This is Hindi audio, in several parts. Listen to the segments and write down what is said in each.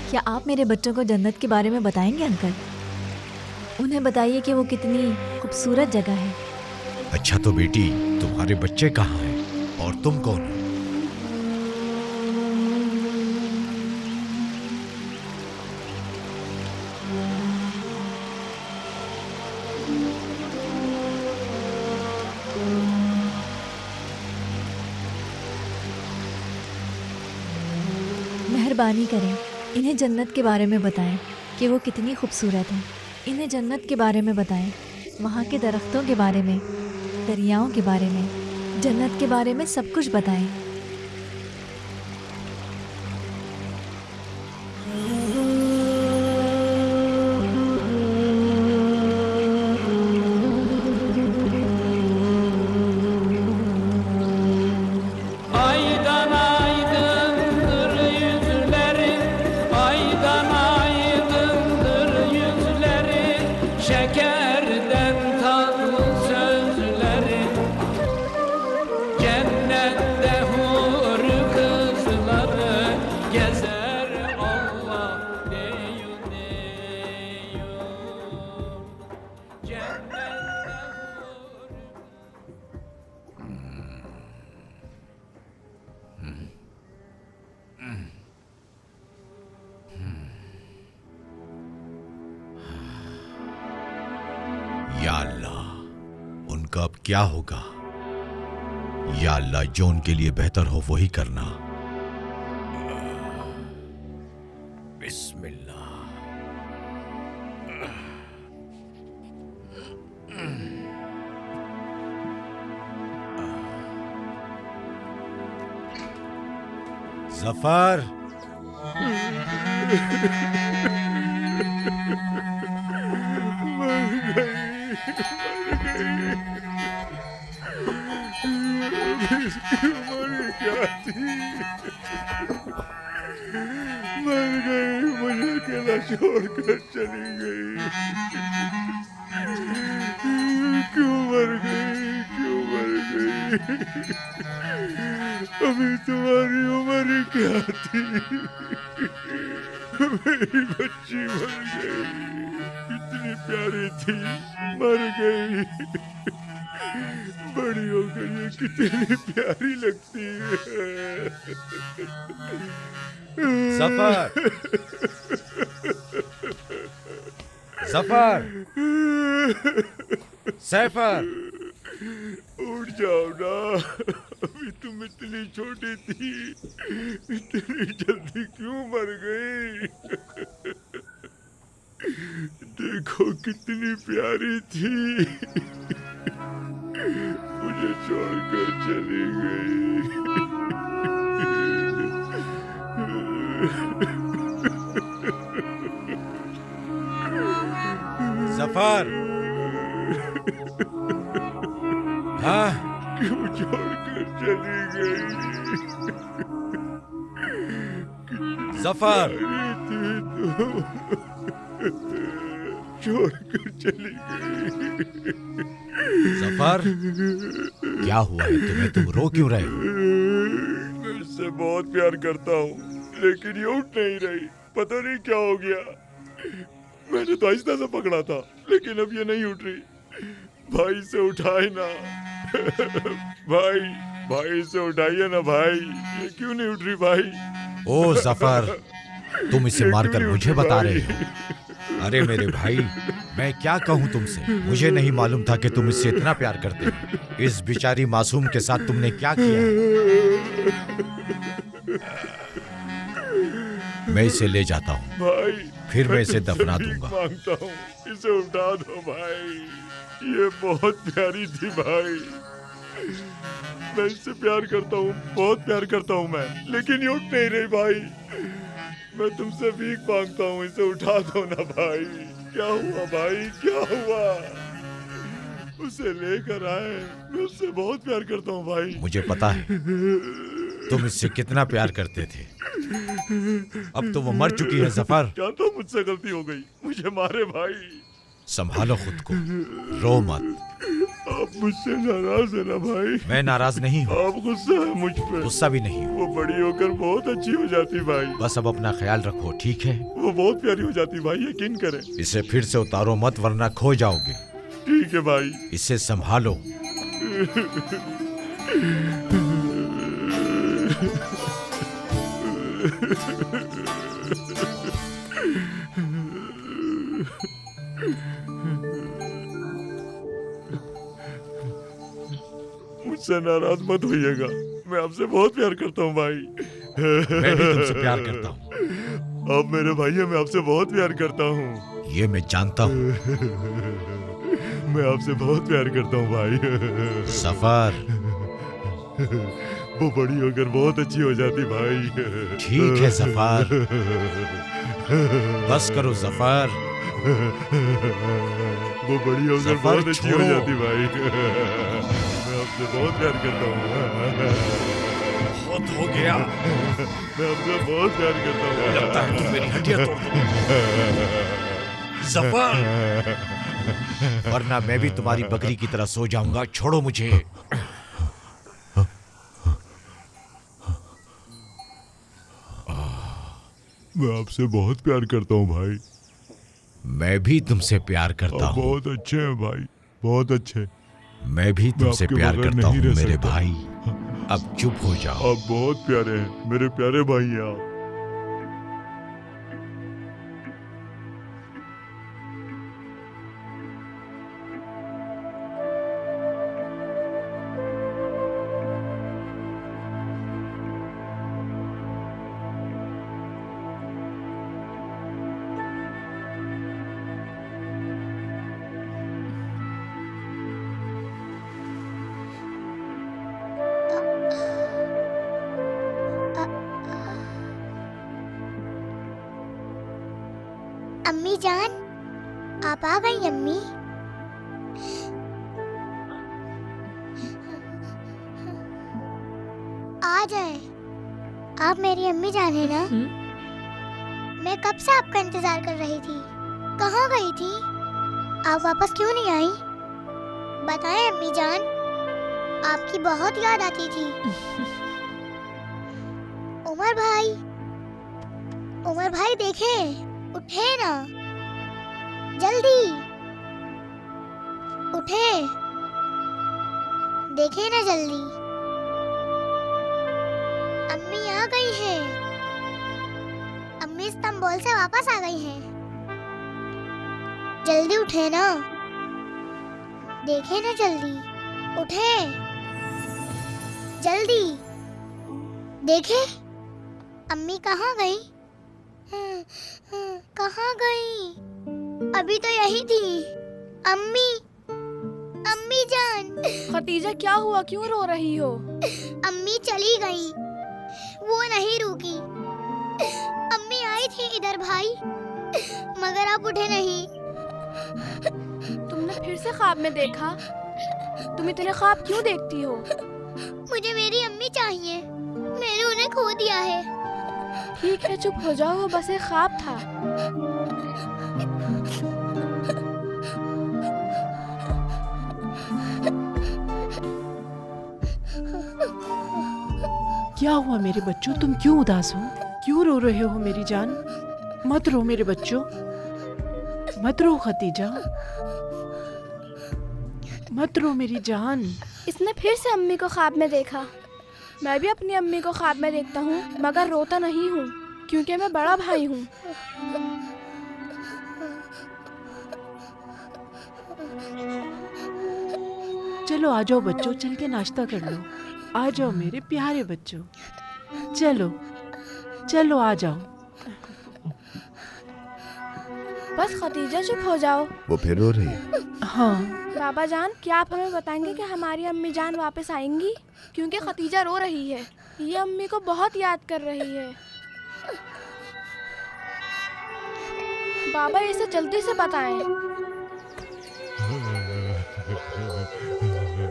क्या आप मेरे बच्चों को जन्नत के बारे में बताएंगे अंकल? उन्हें बताइए कि वो कितनी खूबसूरत जगह है। अच्छा तो बेटी, तुम्हारे बच्चे कहाँ हैं और तुम कौन हो? मेहरबानी करें, इन्हें जन्नत के बारे में बताएं कि वो कितनी खूबसूरत है। इन्हें जन्नत के बारे में बताएं, वहाँ के दरख्तों के बारे में, दरियाओं के बारे में, जन्नत के बारे में सब कुछ बताएं। या अल्लाह, उनका अब क्या होगा? या अल्लाह, जो उनके लिए बेहतर हो वही करना। बिस्मिल्लाह। जफर, मर गई, मुझे अकेला छोड़कर चली गई। क्यों मर गई, क्यों मर गई? अभी तुम्हारी उम्र ही क्या थी? मेरी बच्ची मर गई, कितनी प्यारी थी, मर गई। बड़ी होकर ये कितनी प्यारी लगती है। जफर, जफर, सैफर, उठ जाओ ना, अभी तुम इतनी छोटी थी, इतनी जल्दी क्यों मर गई? देखो कितनी प्यारी थी, मुझे छोड़कर चली गई। जफर, हाँ, क्यों छोड़कर चली गई? जफर, छोड़कर चली गई। जफर, क्या हुआ है तुम्हें? तुम रो क्यों रहे हो? मैं इससे बहुत प्यार करता हूँ, लेकिन ये उठ नहीं रही, पता नहीं क्या हो गया। मैंने तो आहिस्ता से पकड़ा था, लेकिन अब ये नहीं उठ रही। भाई से उठाए ना। भाई से उठाइए ना भाई, ये क्यों नहीं उठ रही भाई? ओ जफर, तुम इसे मारकर मुझे बता रहे हो? अरे मेरे भाई, मैं क्या कहूँ तुमसे? मुझे नहीं मालूम था कि तुम इससे इतना प्यार करते हो। इस बेचारी मासूम के साथ तुमने क्या किया? मैं इसे ले जाता हूँ भाई, फिर मैं इसे दफना दूंगा। मांगता हूँ, इसे उठा दो भाई, ये बहुत प्यारी थी भाई। मैं इससे प्यार करता हूँ, बहुत प्यार करता हूँ मैं, लेकिन ये उठ नहीं रही भाई। मैं तुमसे भीख मांगता हूँ, इसे उठा दो ना भाई। क्या हुआ भाई, क्या हुआ? उसे लेकर आए, मैं उससे बहुत प्यार करता हूँ भाई। मुझे पता है तुम इससे कितना प्यार करते थे। अब तो वो मर चुकी है जफर। जानता हूँ मुझसे गलती हो गई, मुझे मारे भाई। संभालो खुद को, रो मत। आप मुझसे नाराज है ना भाई? मैं नाराज नहीं हूँ। आप गुस्सा है मुझ पे? गुस्सा भी नहीं हूँ। वो बड़ी होकर बहुत अच्छी हो जाती भाई। बस अब अपना ख्याल रखो, ठीक है? वो बहुत प्यारी हो जाती भाई, यकीन करें। इसे फिर से उतारो मत वरना खो जाओगे। ठीक है भाई। इसे संभालो। मुझसे नाराज मत होइएगा, मैं आपसे बहुत प्यार करता हूँ भाई। मैं भी तुमसे प्यार करता हूँ। आप मेरे भाई हैं, मैं आपसे बहुत प्यार करता हूँ। ये मैं जानता हूँ। मैं आपसे बहुत प्यार करता हूँ भाई। सफर, वो बड़ी होकर बहुत अच्छी हो जाती भाई। ठीक है सफर, बस करो सफर। वो बड़ी होकर सफर बहुत अच्छी हो छोड़ो। जाती भाई। मैं आपसे बहुत प्यार करता हूँ। बहुत हो गया। मैं आपसे बहुत प्यार करता हूँ। लगता है तुम मेरी हड्डियां तोड़ दोगे। सफर, वरना मैं भी तुम्हारी बकरी की तरह सो जाऊंगा। छोड़ो मुझे। मैं आपसे बहुत प्यार करता हूँ भाई। मैं भी तुमसे प्यार करता आप हूँ। बहुत अच्छे हैं भाई, बहुत अच्छे। मैं भी तुमसे आपके प्यार बगैर करता नहीं हूँ रह मेरे सकता। भाई। अब चुप हो जाओ। आप बहुत प्यारे हैं, मेरे प्यारे भाई हैं आप। अम्मी जान, आप आ गई अम्मी? आ जाए, आप मेरी अम्मी जान है ना? मैं कब से आपका इंतजार कर रही थी। कहाँ गई थी? आप वापस क्यों नहीं आई? बताएं अम्मी जान, आपकी बहुत याद आती थी। उमर भाई देखें, उठे ना, जल्दी उठे, देखे ना जल्दी। अम्मी आ गई हैं। अम्मी इस्तांबुल से वापस आ गई हैं। जल्दी उठे ना, देखे ना जल्दी, उठे जल्दी, देखे अम्मी कहाँ गई? कहाँ गई? अभी तो यही थी। अम्मी, अम्मी जान। खतीजा क्या हुआ, क्यों रो रही हो? अम्मी चली गई, वो नहीं रुकी। अम्मी आई थी इधर भाई, मगर आप उठे नहीं। तुमने फिर से ख्वाब में देखा? तुम इतने ख्वाब क्यों देखती हो? मुझे मेरी अम्मी चाहिए, मैंने उन्हें खो दिया है। ठीक है चुप हो जाओ, वो बस एक ख्वाब था। क्या हुआ मेरे बच्चों, तुम क्यों उदास हो? क्यों रो रहे हो मेरी जान? मत रो मेरे बच्चों, मत रो खतीजा, मत रो मेरी जान। इसने फिर से अम्मी को ख्वाब में देखा। मैं भी अपनी अम्मी को ख्वाब में देखता हूँ, मगर रोता नहीं हूँ क्योंकि मैं बड़ा भाई हूँ। चलो आ जाओ बच्चों, चल के नाश्ता कर लो। आ जाओ मेरे प्यारे बच्चों, चलो चलो आ जाओ। बस खतीजा चुप हो जाओ। वो फिर रो रही है। हाँ बाबा जान, क्या आप हमें बताएंगे कि हमारी अम्मी जान वापस आएंगी? क्योंकि खतीजा रो रही है, ये अम्मी को बहुत याद कर रही है। बाबा इसे जल्दी से बताएं।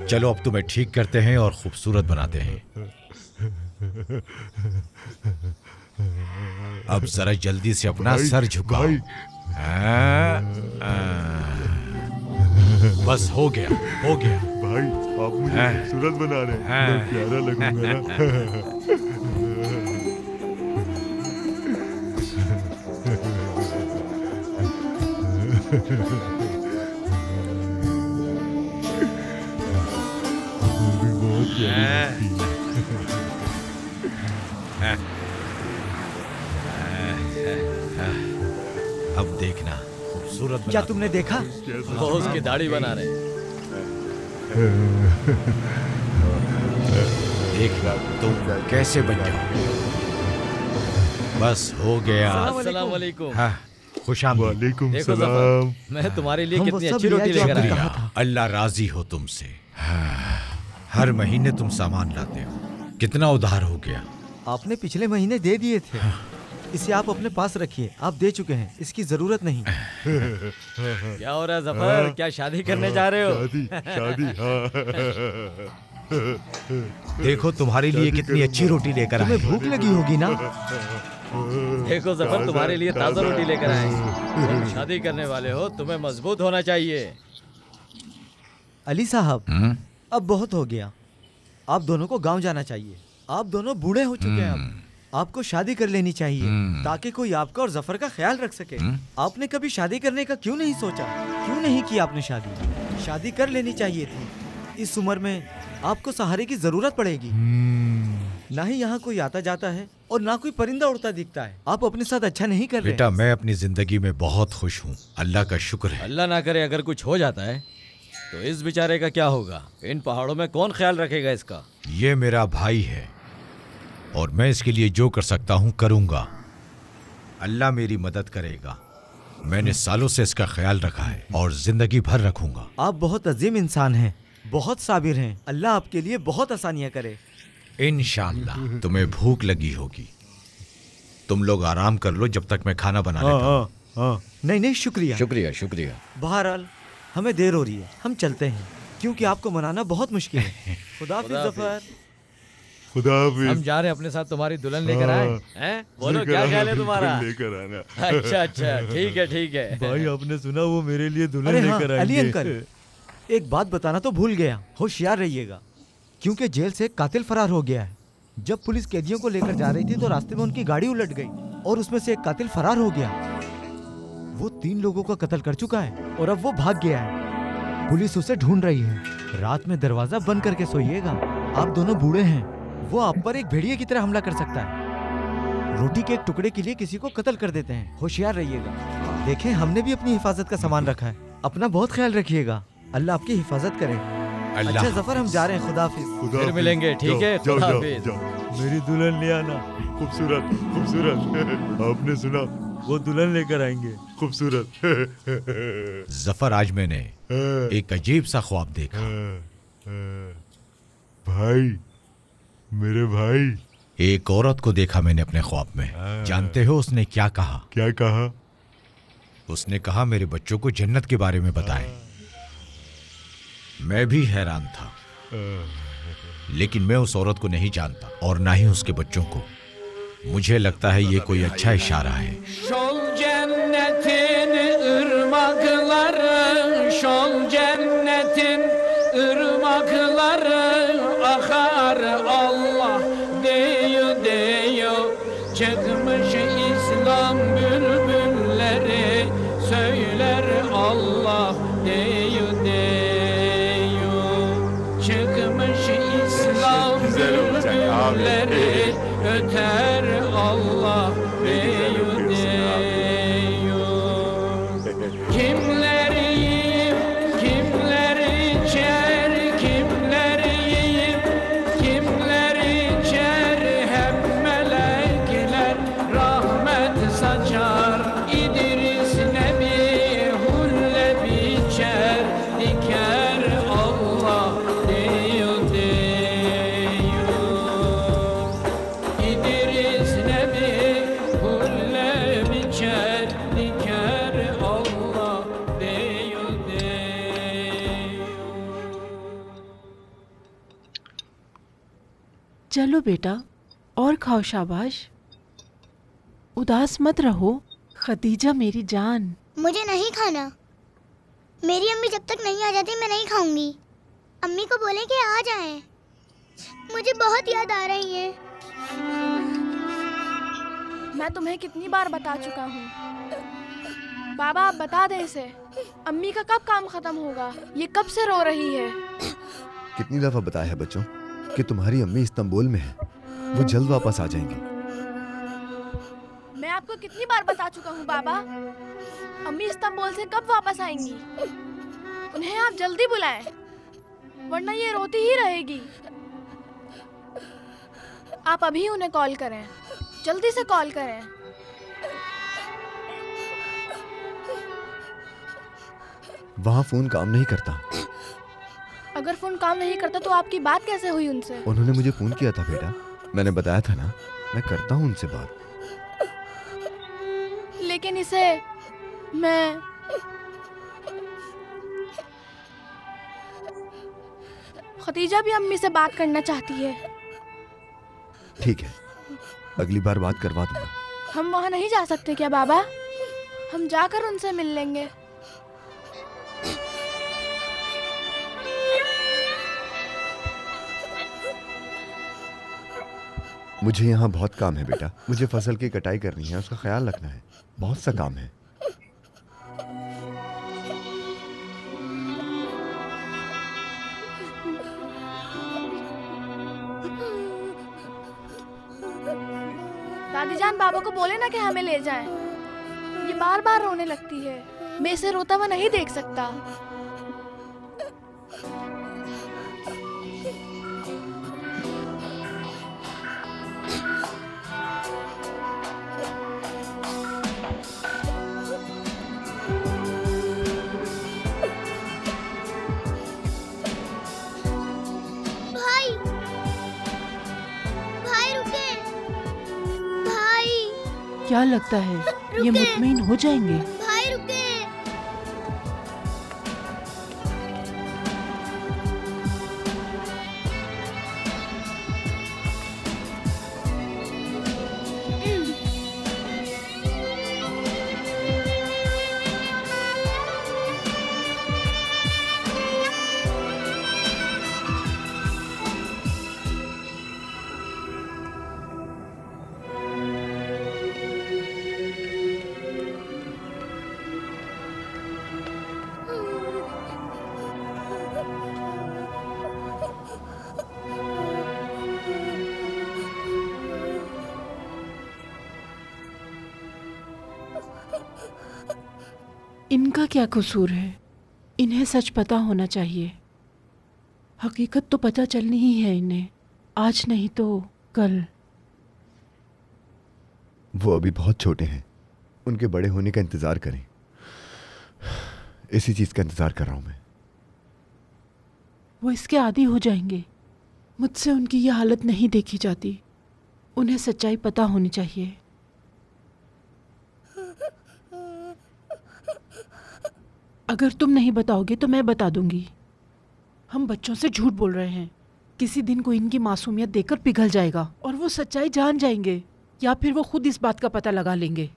चलो अब तुम्हें ठीक करते हैं और खूबसूरत बनाते हैं। अब जरा जल्दी से अपना भाई, सर झुकाओ। भाई। बस हो गया, हो गया। भाई आप मुझे खूबसूरत बना रहे हैं, मैं प्यारा लगूंगा ना। भी बहुत प्यारी अब देखना खूबसूरत क्या तुमने देखा? वो उसकी दाढ़ी बना रहे। देखना तुम कैसे बन जाओ। बस हो गया। अस्सलाम वालेकुम। हाँ, खुशामदीद। वालेकुम देखो सलाम। ज़फ़र, मैं तुम्हारे लिए कितनी अच्छी रोटी लेकर आया। शुक्रिया, अल्लाह राजी हो तुमसे। हर महीने तुम सामान लाते हो, कितना उधार हो गया। आपने पिछले महीने दे दिए थे। इसे आप अपने पास रखिए, आप दे चुके हैं, इसकी जरूरत नहीं। क्या हो रहा है ज़फ़र, क्या शादी करने जा रहे हो? शादी हाँ। देखो तुम्हारे लिए कितनी अच्छी रोटी लेकर आए। तुम्हें भूख लगी होगी ना? देखो ज़फ़र, तुम्हारे लिए ताज़ा रोटी लेकर आए। तुम शादी करने वाले हो, तुम्हें मजबूत होना चाहिए। अली साहब, अब बहुत हो गया। आप दोनों को गांव जाना चाहिए। आप दोनों बूढ़े हो चुके हैं। अब आपको शादी कर लेनी चाहिए ताकि कोई आपका और जफर का ख्याल रख सके। आपने कभी शादी करने का क्यों नहीं सोचा? क्यों नहीं की आपने शादी? शादी कर लेनी चाहिए थी। इस उम्र में आपको सहारे की जरूरत पड़ेगी। ना ही यहाँ कोई आता जाता है और ना कोई परिंदा उड़ता दिखता है। आप अपने साथ अच्छा नहीं कर रहे। बेटा, मैं अपनी जिंदगी में बहुत खुश हूँ, अल्लाह का शुक्र है। अल्लाह ना करे अगर कुछ हो जाता है तो इस बेचारे का क्या होगा? इन पहाड़ों में कौन ख्याल रखेगा इसका? ये मेरा भाई है और मैं इसके लिए जो कर सकता हूँ करूँगा। अल्लाह मेरी मदद करेगा। मैंने सालों से इसका ख्याल रखा है और जिंदगी भर रखूंगा। आप बहुत अजीम इंसान हैं, बहुत साबिर हैं। अल्लाह आपके लिए बहुत आसानियाँ करे। इंशाअल्लाह। तुम्हें भूख लगी होगी, तुम लोग आराम कर लो जब तक मैं खाना बना लेता हूँ। नहीं नहीं, शुक्रिया शुक्रिया शुक्रिया। बहरहाल हमें देर हो रही है, हम चलते हैं क्योंकि आपको मनाना बहुत मुश्किल है। खुदाफिज जफर। खुदाफिज। हम जा रहे हैं, अपने साथ तुम्हारी दुल्हन लेकर आए हैं। बोलो क्या ख्याल है तुम्हारा? लेकर आना। अच्छा अच्छा, ठीक है ठीक है। भाई आपने सुना वो मेरे लिए दुल्हन लेकर आएंगे। अली अंकल, एक बात बताना तो भूल गया, होशियार रहिएगा क्योंकि जेल से एक कातिल फरार हो गया है। जब पुलिस कैदियों को लेकर जा रही थी तो रास्ते में उनकी गाड़ी उलट गई और उसमें से एक कातिल फरार हो गया। वो 3 लोगों का कत्ल कर चुका है और अब वो भाग गया है। पुलिस उसे ढूंढ रही है। रात में दरवाजा बंद करके सोइएगा। आप दोनों बूढ़े हैं, वो आप पर एक भेड़िए की तरह हमला कर सकता है। रोटी के एक टुकड़े के लिए किसी को कत्ल कर देते हैं। होशियार रहिएगा। देखें, हमने भी अपनी हिफाजत का सामान रखा है। अपना बहुत ख्याल रखिएगा। अल्लाह आपकी हिफाजत करे। अच्छा जफर, हम जा रहे हैं। खुदाफिज। फिर मिलेंगे, ठीक है? खुदाफिज। मेरी दुल्हन ले आना। खूबसूरत खूबसूरत। आपने सुना, वो दुल्हन लेकर आएंगे। खूबसूरत। जफर, आज मैंने एक अजीब सा ख्वाब देखा। भाई, मेरे भाई। एक औरत को देखा मैंने अपने ख्वाब में। जानते हो उसने क्या कहा? क्या कहा? उसने कहा मेरे बच्चों को जन्नत के बारे में बताएं। मैं भी हैरान था, लेकिन मैं उस औरत को नहीं जानता और ना ही उसके बच्चों को। मुझे लगता है ये कोई अच्छा इशारा है। Şol cennetin ırmakları, şol cennetin ırmakları akar Allah diyor diyor. Çıkmış İslam bülbülleri söyler Allah diyor diyor. Çıkmış İslam bülbülleri öter Allah diyor diyor. Kimler yiyip kimler içer, kimler yiyip kimler içer, hep melekler rahmet saçar. İdris Nebi hulle biçer, diker Allah diyor diyor. İdris Nebi hulle biçer, diker Allah diyor diyor. चलो बेटा और खाओ, शाबाश। उदास मत रहो खदीजा मेरी जान। मुझे नहीं खाना। मेरी अम्मी जब तक नहीं आ जाती मैं नहीं खाऊंगी। अम्मी को बोले कि आ जाएं। मुझे बहुत याद आ रही है। मैं तुम्हें कितनी बार बता चुका हूँ। बाबा आप बता दे इसे, अम्मी का कब काम खत्म होगा? ये कब से रो रही है? कितनी दफा बताया है बच्चों कि तुम्हारी अम्मी इस्तांबुल में है, वो जल्द वापस आ जाएंगी। मैं आपको कितनी बार बता चुका हूँ बाबा, अम्मी इस्तांबुल से कब वापस आएंगी? उन्हें आप जल्दी बुलाएं, वरना ये रोती ही रहेगी। आप अभी उन्हें कॉल करें, जल्दी से कॉल करें। वहाँ फोन काम नहीं करता। अगर फोन काम नहीं करता तो आपकी बात कैसे हुई उनसे? उन्होंने मुझे फोन किया था बेटा, मैंने बताया था ना, मैं करता हूँ उनसे बात। लेकिन इसे मैं खतीजा भी अम्मी से बात करना चाहती है। ठीक है, अगली बार बात करवा दूंगा। हम वहाँ नहीं जा सकते क्या बाबा? हम जाकर उनसे मिल लेंगे। मुझे यहाँ बहुत काम है बेटा, मुझे फसल की कटाई करनी है, उसका ख्याल रखना है, बहुत सा काम है। दादी जान बाबा को बोले ना कि हमें ले जाएं। ये बार बार रोने लगती है, मैं इसे रोता हुआ नहीं देख सकता। क्या लगता है ये मुतमईन हो जाएंगे? भाई रुके। इनका क्या कसूर है? इन्हें सच पता होना चाहिए। हकीकत तो पता चलनी ही है इन्हें, आज नहीं तो कल। वो अभी बहुत छोटे हैं, उनके बड़े होने का इंतजार करें। इसी चीज का इंतजार कर रहा हूं मैं। वो इसके आदी हो जाएंगे। मुझसे उनकी ये हालत नहीं देखी जाती। उन्हें सच्चाई पता होनी चाहिए। अगर तुम नहीं बताओगे तो मैं बता दूंगी। हम बच्चों से झूठ बोल रहे हैं। किसी दिन कोई इनकी मासूमियत देखकर पिघल जाएगा और वो सच्चाई जान जाएंगे, या फिर वो खुद इस बात का पता लगा लेंगे।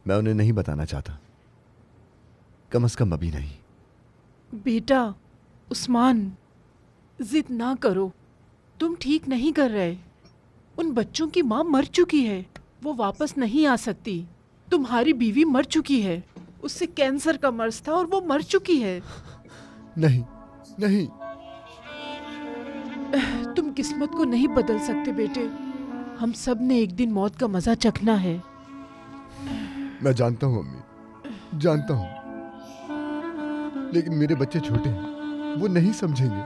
मैं उन्हें नहीं बताना चाहता, कम से कम अभी नहीं। बेटा उस्मान, जिद ना करो। तुम ठीक नहीं कर रहे। उन बच्चों की माँ मर चुकी है, वो वापस नहीं आ सकती। तुम्हारी बीवी मर चुकी है, उससे कैंसर का मर्ज था और वो मर चुकी है। नहीं नहीं, तुम किस्मत को नहीं बदल सकते बेटे। हम सब ने एक दिन मौत का मजा चखना है। मैं जानता हूँ अम्मी, जानता हूँ, लेकिन मेरे बच्चे छोटे हैं, वो नहीं समझेंगे।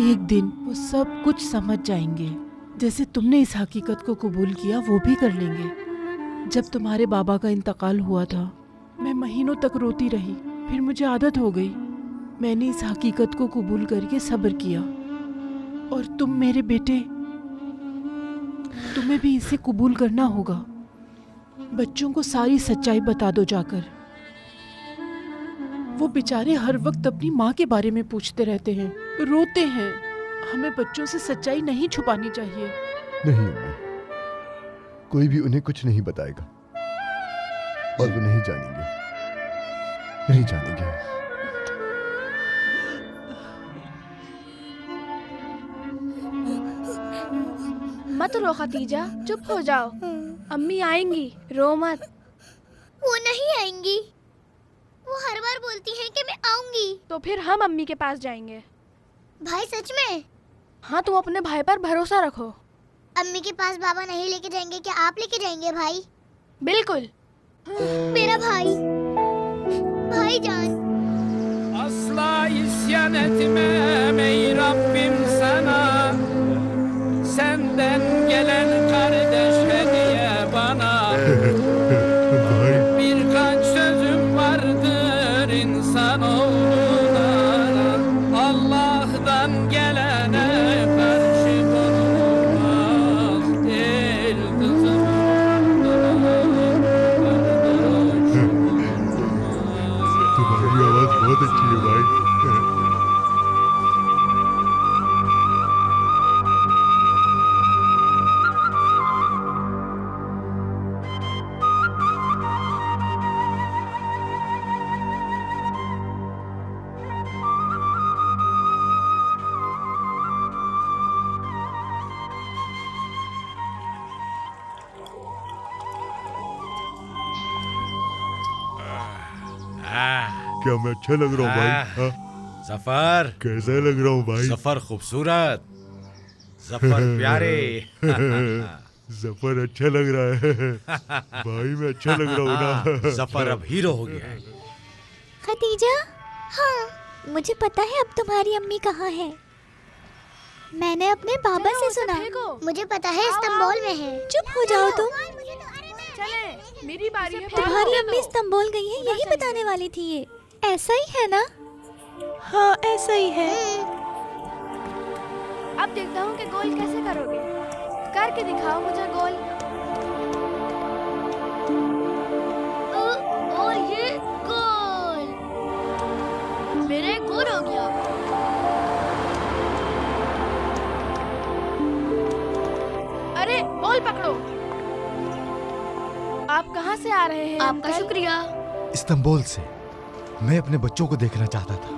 एक दिन वो सब कुछ समझ जाएंगे। जैसे तुमने इस हकीकत को कबूल किया, वो भी कर लेंगे। जब तुम्हारे बाबा का इंतकाल हुआ था, मैं महीनों तक रोती रही, फिर मुझे आदत हो गई। मैंने इस हकीकत को कबूल करके सब्र किया। और तुम मेरे बेटे, तुम्हें भी इसे कबूल करना होगा। बच्चों को सारी सच्चाई बता दो जाकर। वो बेचारे हर वक्त अपनी माँ के बारे में पूछते रहते हैं, रोते हैं। हमें बच्चों से सच्चाई नहीं छुपानी चाहिए। नहीं अम्मी, कोई भी उन्हें कुछ नहीं बताएगा। और वो नहीं जानेंगे, नहीं जानेंगे। मत रो खतीजा, चुप हो जाओ। अम्मी आएंगी, रो मत। वो नहीं आएंगी। वो हर बार बोलती हैं कि मैं आऊंगी। तो फिर हम अम्मी के पास जाएंगे। भाई सच में? हाँ, तुम अपने भाई पर भरोसा रखो। अम्मी के पास बाबा नहीं लेके जाएंगे, क्या आप लेके जाएंगे भाई? बिल्कुल। मेरा भाई, भाईजान। Asla isyan etmem ey Rabbim sana, senden gelen kardeş hediye bana. Birkaç sözüm vardır insanoğluna, Allah'tan gelene karşı konulmaz. El kızım तुम्हारी आवाज बहुत अच्छी है भाई। क्या मैं अच्छा लग रहा हूँ भाई? हाँ? जफर कैसा लग रहा हूँ भाई? जफर खूबसूरत, जफर प्यारे। जफर अच्छा लग रहा है भाई, मैं अच्छा लग रहा हूँ ना। जफर अब हीरो हो गया है। खतीजा, हाँ मुझे पता है अब तुम्हारी अम्मी कहाँ है। मैंने अपने बाबा से सुना। मुझे पता है इस्तांबुल में है। चुप हो जाओ तुम। चले, मेरी बारी है। तुम्हारी अम्मी इस्तांबुल गई है, यही बताने वाली थी ये। ऐसा ही है ना? हाँ ऐसा ही है। अब देखता हूँ कि गोल कैसे करोगे। करके दिखाओ मुझे गोल। और ये गोल। मेरे गोल हो गया। अरे गोल पकड़ो। आप कहाँ से आ रहे हैं? आपका शुक्रिया। इस्तांबुल से। मैं अपने बच्चों को देखना चाहता था।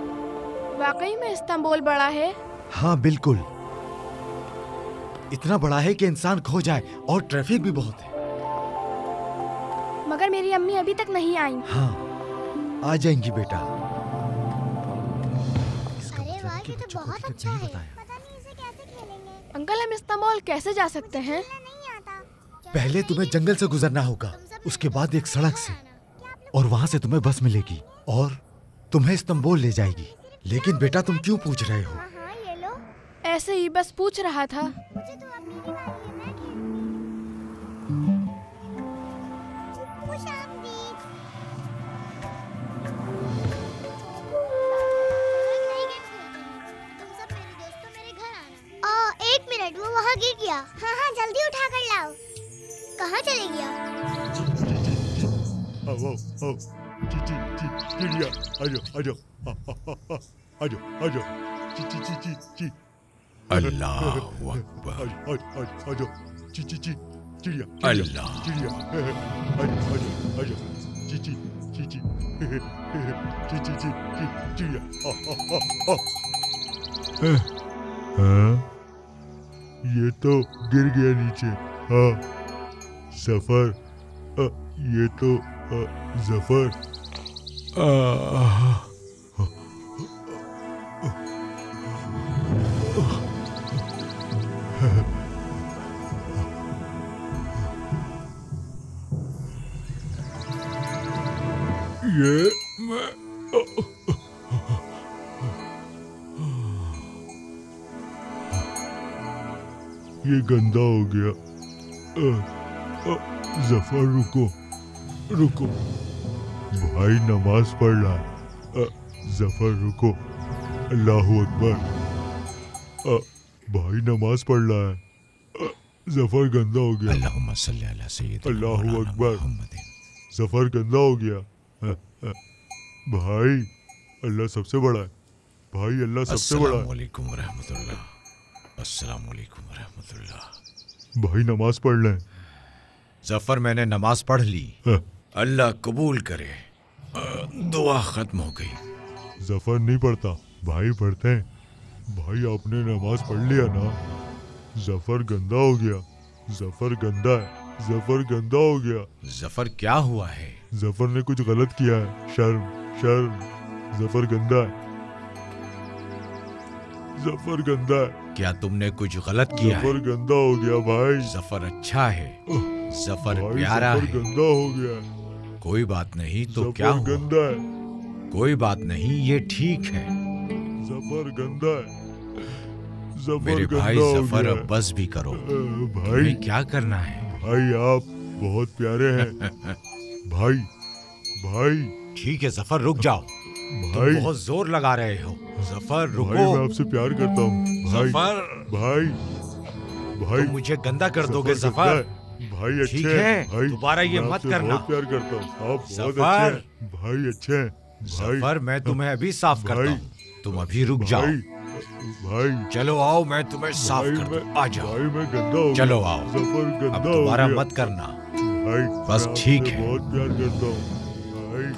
वाकई में इस्तांबुल बड़ा है? हाँ बिल्कुल, इतना बड़ा है कि इंसान खो जाए, और ट्रैफिक भी बहुत है। मगर मेरी अम्मी अभी तक नहीं आई। हाँ आ जाएंगी बेटा। अरे वाह, ये तो बहुत अच्छा है। पता नहीं इसे कैसे खेलेंगे। अंकल, हम इस्तांबुल कैसे जा सकते हैं? नहीं आता। पहले तुम्हें जंगल से गुजरना होगा, उसके बाद एक सड़क से, और वहाँ से तुम्हें बस मिलेगी और तुम्हें इस्तांबुल ले जाएगी। लेकिन बेटा तुम क्यों पूछ रहे हो? हाँ ये लो। ऐसे ही बस पूछ रहा था। मुझे तो अब मेरी बारी है, मैं खेलूं। खुशामदीद। नई गेम खेलते हैं। तुम सब मेरे दोस्तों मेरे घर आना। एक मिनट, वो वहाँ गिर गया। हाँ हाँ जल्दी उठा कर लाओ। कहाँ चले गया? आओ चिड़िया, आजो ची। अल्लाह अकबर। आजो चिड़िया। अल्लाह। चिड़िया, आजो ची चिड़िया। हाँ, ये तो गिर गया नीचे। हाँ जफर, ये तो जफर। ये मैं ये गंदा हो गया। जफर रुको, भाई नमाज पढ़ रहा है। जफर रुको, अल्लाहु अकबर। भाई नमाज पढ़ रहा है। जफर गंदा हो गया। अल्लाहुम्मा सल्ली अला सय्यिदिना अल्लाहु अकबर। मुहम्मदिन। जफर गंदा हो गया। भाई अल्लाह सबसे बड़ा है। भाई अल्लाह सबसे बड़ा है। अस्सलामु अलैकुम व रहमतुल्लाह। अस्सलामु अलैकुम व रहमतुल्लाह। भाई नमाज पढ़ लें। जफर मैंने नमाज पढ़ ली। अल्लाह कबूल करे। दुआ खत्म हो गई। जफर नहीं पढ़ता, भाई पढ़ते हैं। भाई आपने नमाज पढ़ लिया ना? जफर गंदा हो गया। जफर गंदा है। जफर गंदा हो गया। जफर क्या हुआ है? जफर ने कुछ गलत किया है। शर्म शर्म। जफर गंदा है। जफर गंदा है। क्या तुमने कुछ गलत किया है? जफर गंदा हो गया भाई। जफर अच्छा है। जफर भाई प्यारा जफर है। गंदा हो गया। कोई बात नहीं तो जफर क्या हुआ? गंदा है। कोई बात नहीं, ये ठीक है। जफर गंदा है। जफर मेरे भाई गंदा हो जफर गया। अब बस भी करो। भाई तुम्हें क्या करना है? भाई आप बहुत प्यारे हैं। भाई भाई ठीक है जफर, रुक जाओ। भाई तुम बहुत जोर लगा रहे हो। जफर रुको। भाई मैं आपसे प्यार करता हूँ। भाई जफर भाई भाई तुम मुझे गंदा कर दोगे गंदा जफर। है। भाई अच्छे ठीक हैं। है, भाई दोबारा ये मैं मत आपसे करना। बहुत प्यार करता हूँ। आप बहुत अच्छे जफर। हैं। भाई अच्छे हैं। भाई जफर मैं तुम्हें अभी साफ करता भाई हूँ। तुम अभी रुक जाओ। भाई भाई चलो आओ, मैं तुम्हें साफ भाई कर दूँ। मैं- आ जाओ। भाई मैं गंदा हो चलो गया। आओ। जफर गंदा अब हो दोबारा गया। मत करना। भाई बस मैं ठीक आपसे है। बहुत प्यार करता हूँ। भाई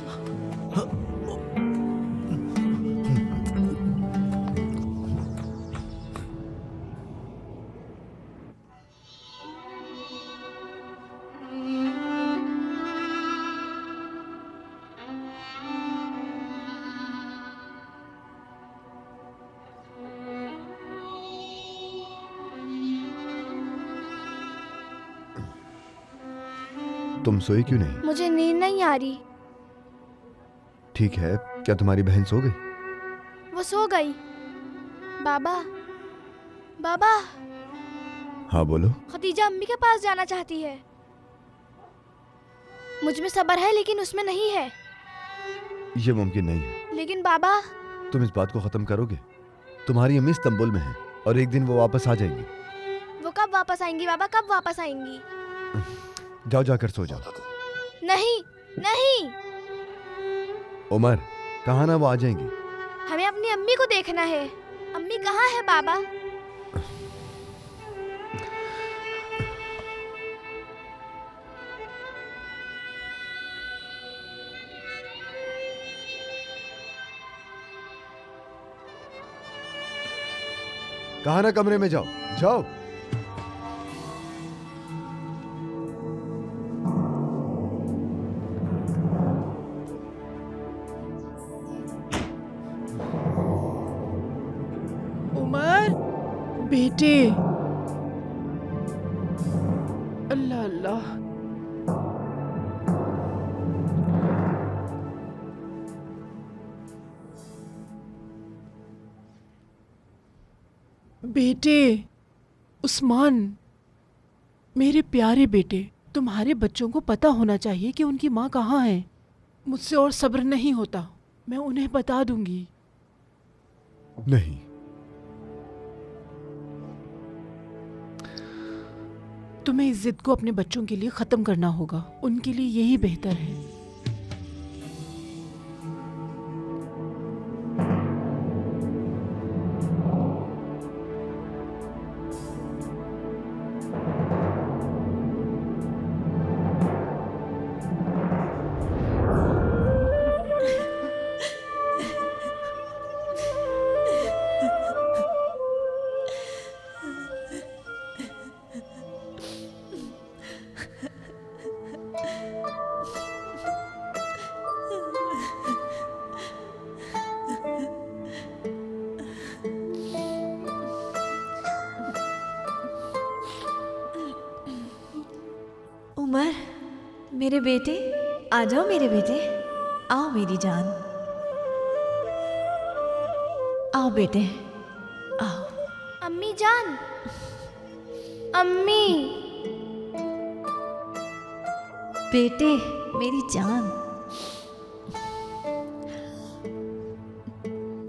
तुम सोई क्यों नहीं? मुझे नींद नहीं आ रही। ठीक है, क्या तुम्हारी बहन सो गई? वो सो गई। बाबा बाबा, हाँ बोलो। खदीजा अम्मी के पास जाना चाहती है। मुझ में सब्र है लेकिन उसमें नहीं है। ये मुमकिन नहीं है। लेकिन बाबा, तुम इस बात को खत्म करोगे? तुम्हारी अम्मी इस्तांबुल में है और एक दिन वो वापस आ जाएंगी। वो कब वापस आएंगी बाबा, कब वापस आएंगी? जाओ जाकर सो जाओ। नहीं नहीं, उमर, कहा ना वो आ जाएंगी। हमें अपनी अम्मी को देखना है। अम्मी कहाँ है बाबा? कहा ना कमरे में जाओ, जाओ। उमर बेटे, अल्लाह अल्लाह। बेटे उस्मान, मेरे प्यारे बेटे, तुम्हारे बच्चों को पता होना चाहिए कि उनकी माँ कहाँ है। मुझसे और सब्र नहीं होता, मैं उन्हें बता दूंगी। नहीं, तुम्हें इस जिद को अपने बच्चों के लिए खत्म करना होगा। उनके लिए यही बेहतर है। उमर, मेरे बेटे, आ जाओ मेरे बेटे, आओ मेरी जान, आओ बेटे, आओ। अम्मी जान, अम्मी। बेटे, मेरी जान।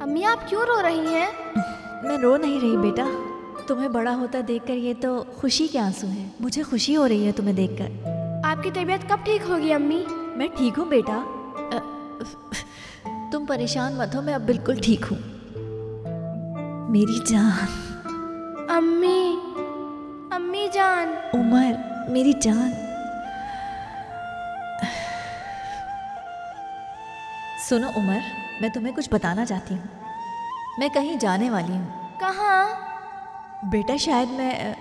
अम्मी आप क्यों रो रही हैं? मैं रो नहीं रही बेटा, तुम्हें बड़ा होता देखकर ये तो खुशी के आंसू हैं। मुझे खुशी हो रही है तुम्हें देखकर। आपकी तबीयत कब ठीक होगी अम्मी? मैं ठीक हूँ बेटा, तुम परेशान मत हो, मैं अब बिल्कुल ठीक हूँ मेरी जान। अम्मी, अम्मी जान। उमर, मेरी जान। सुनो उमर, मैं तुम्हें कुछ बताना चाहती हूँ। मैं कहीं जाने वाली हूँ। कहाँ? बेटा शायद मैं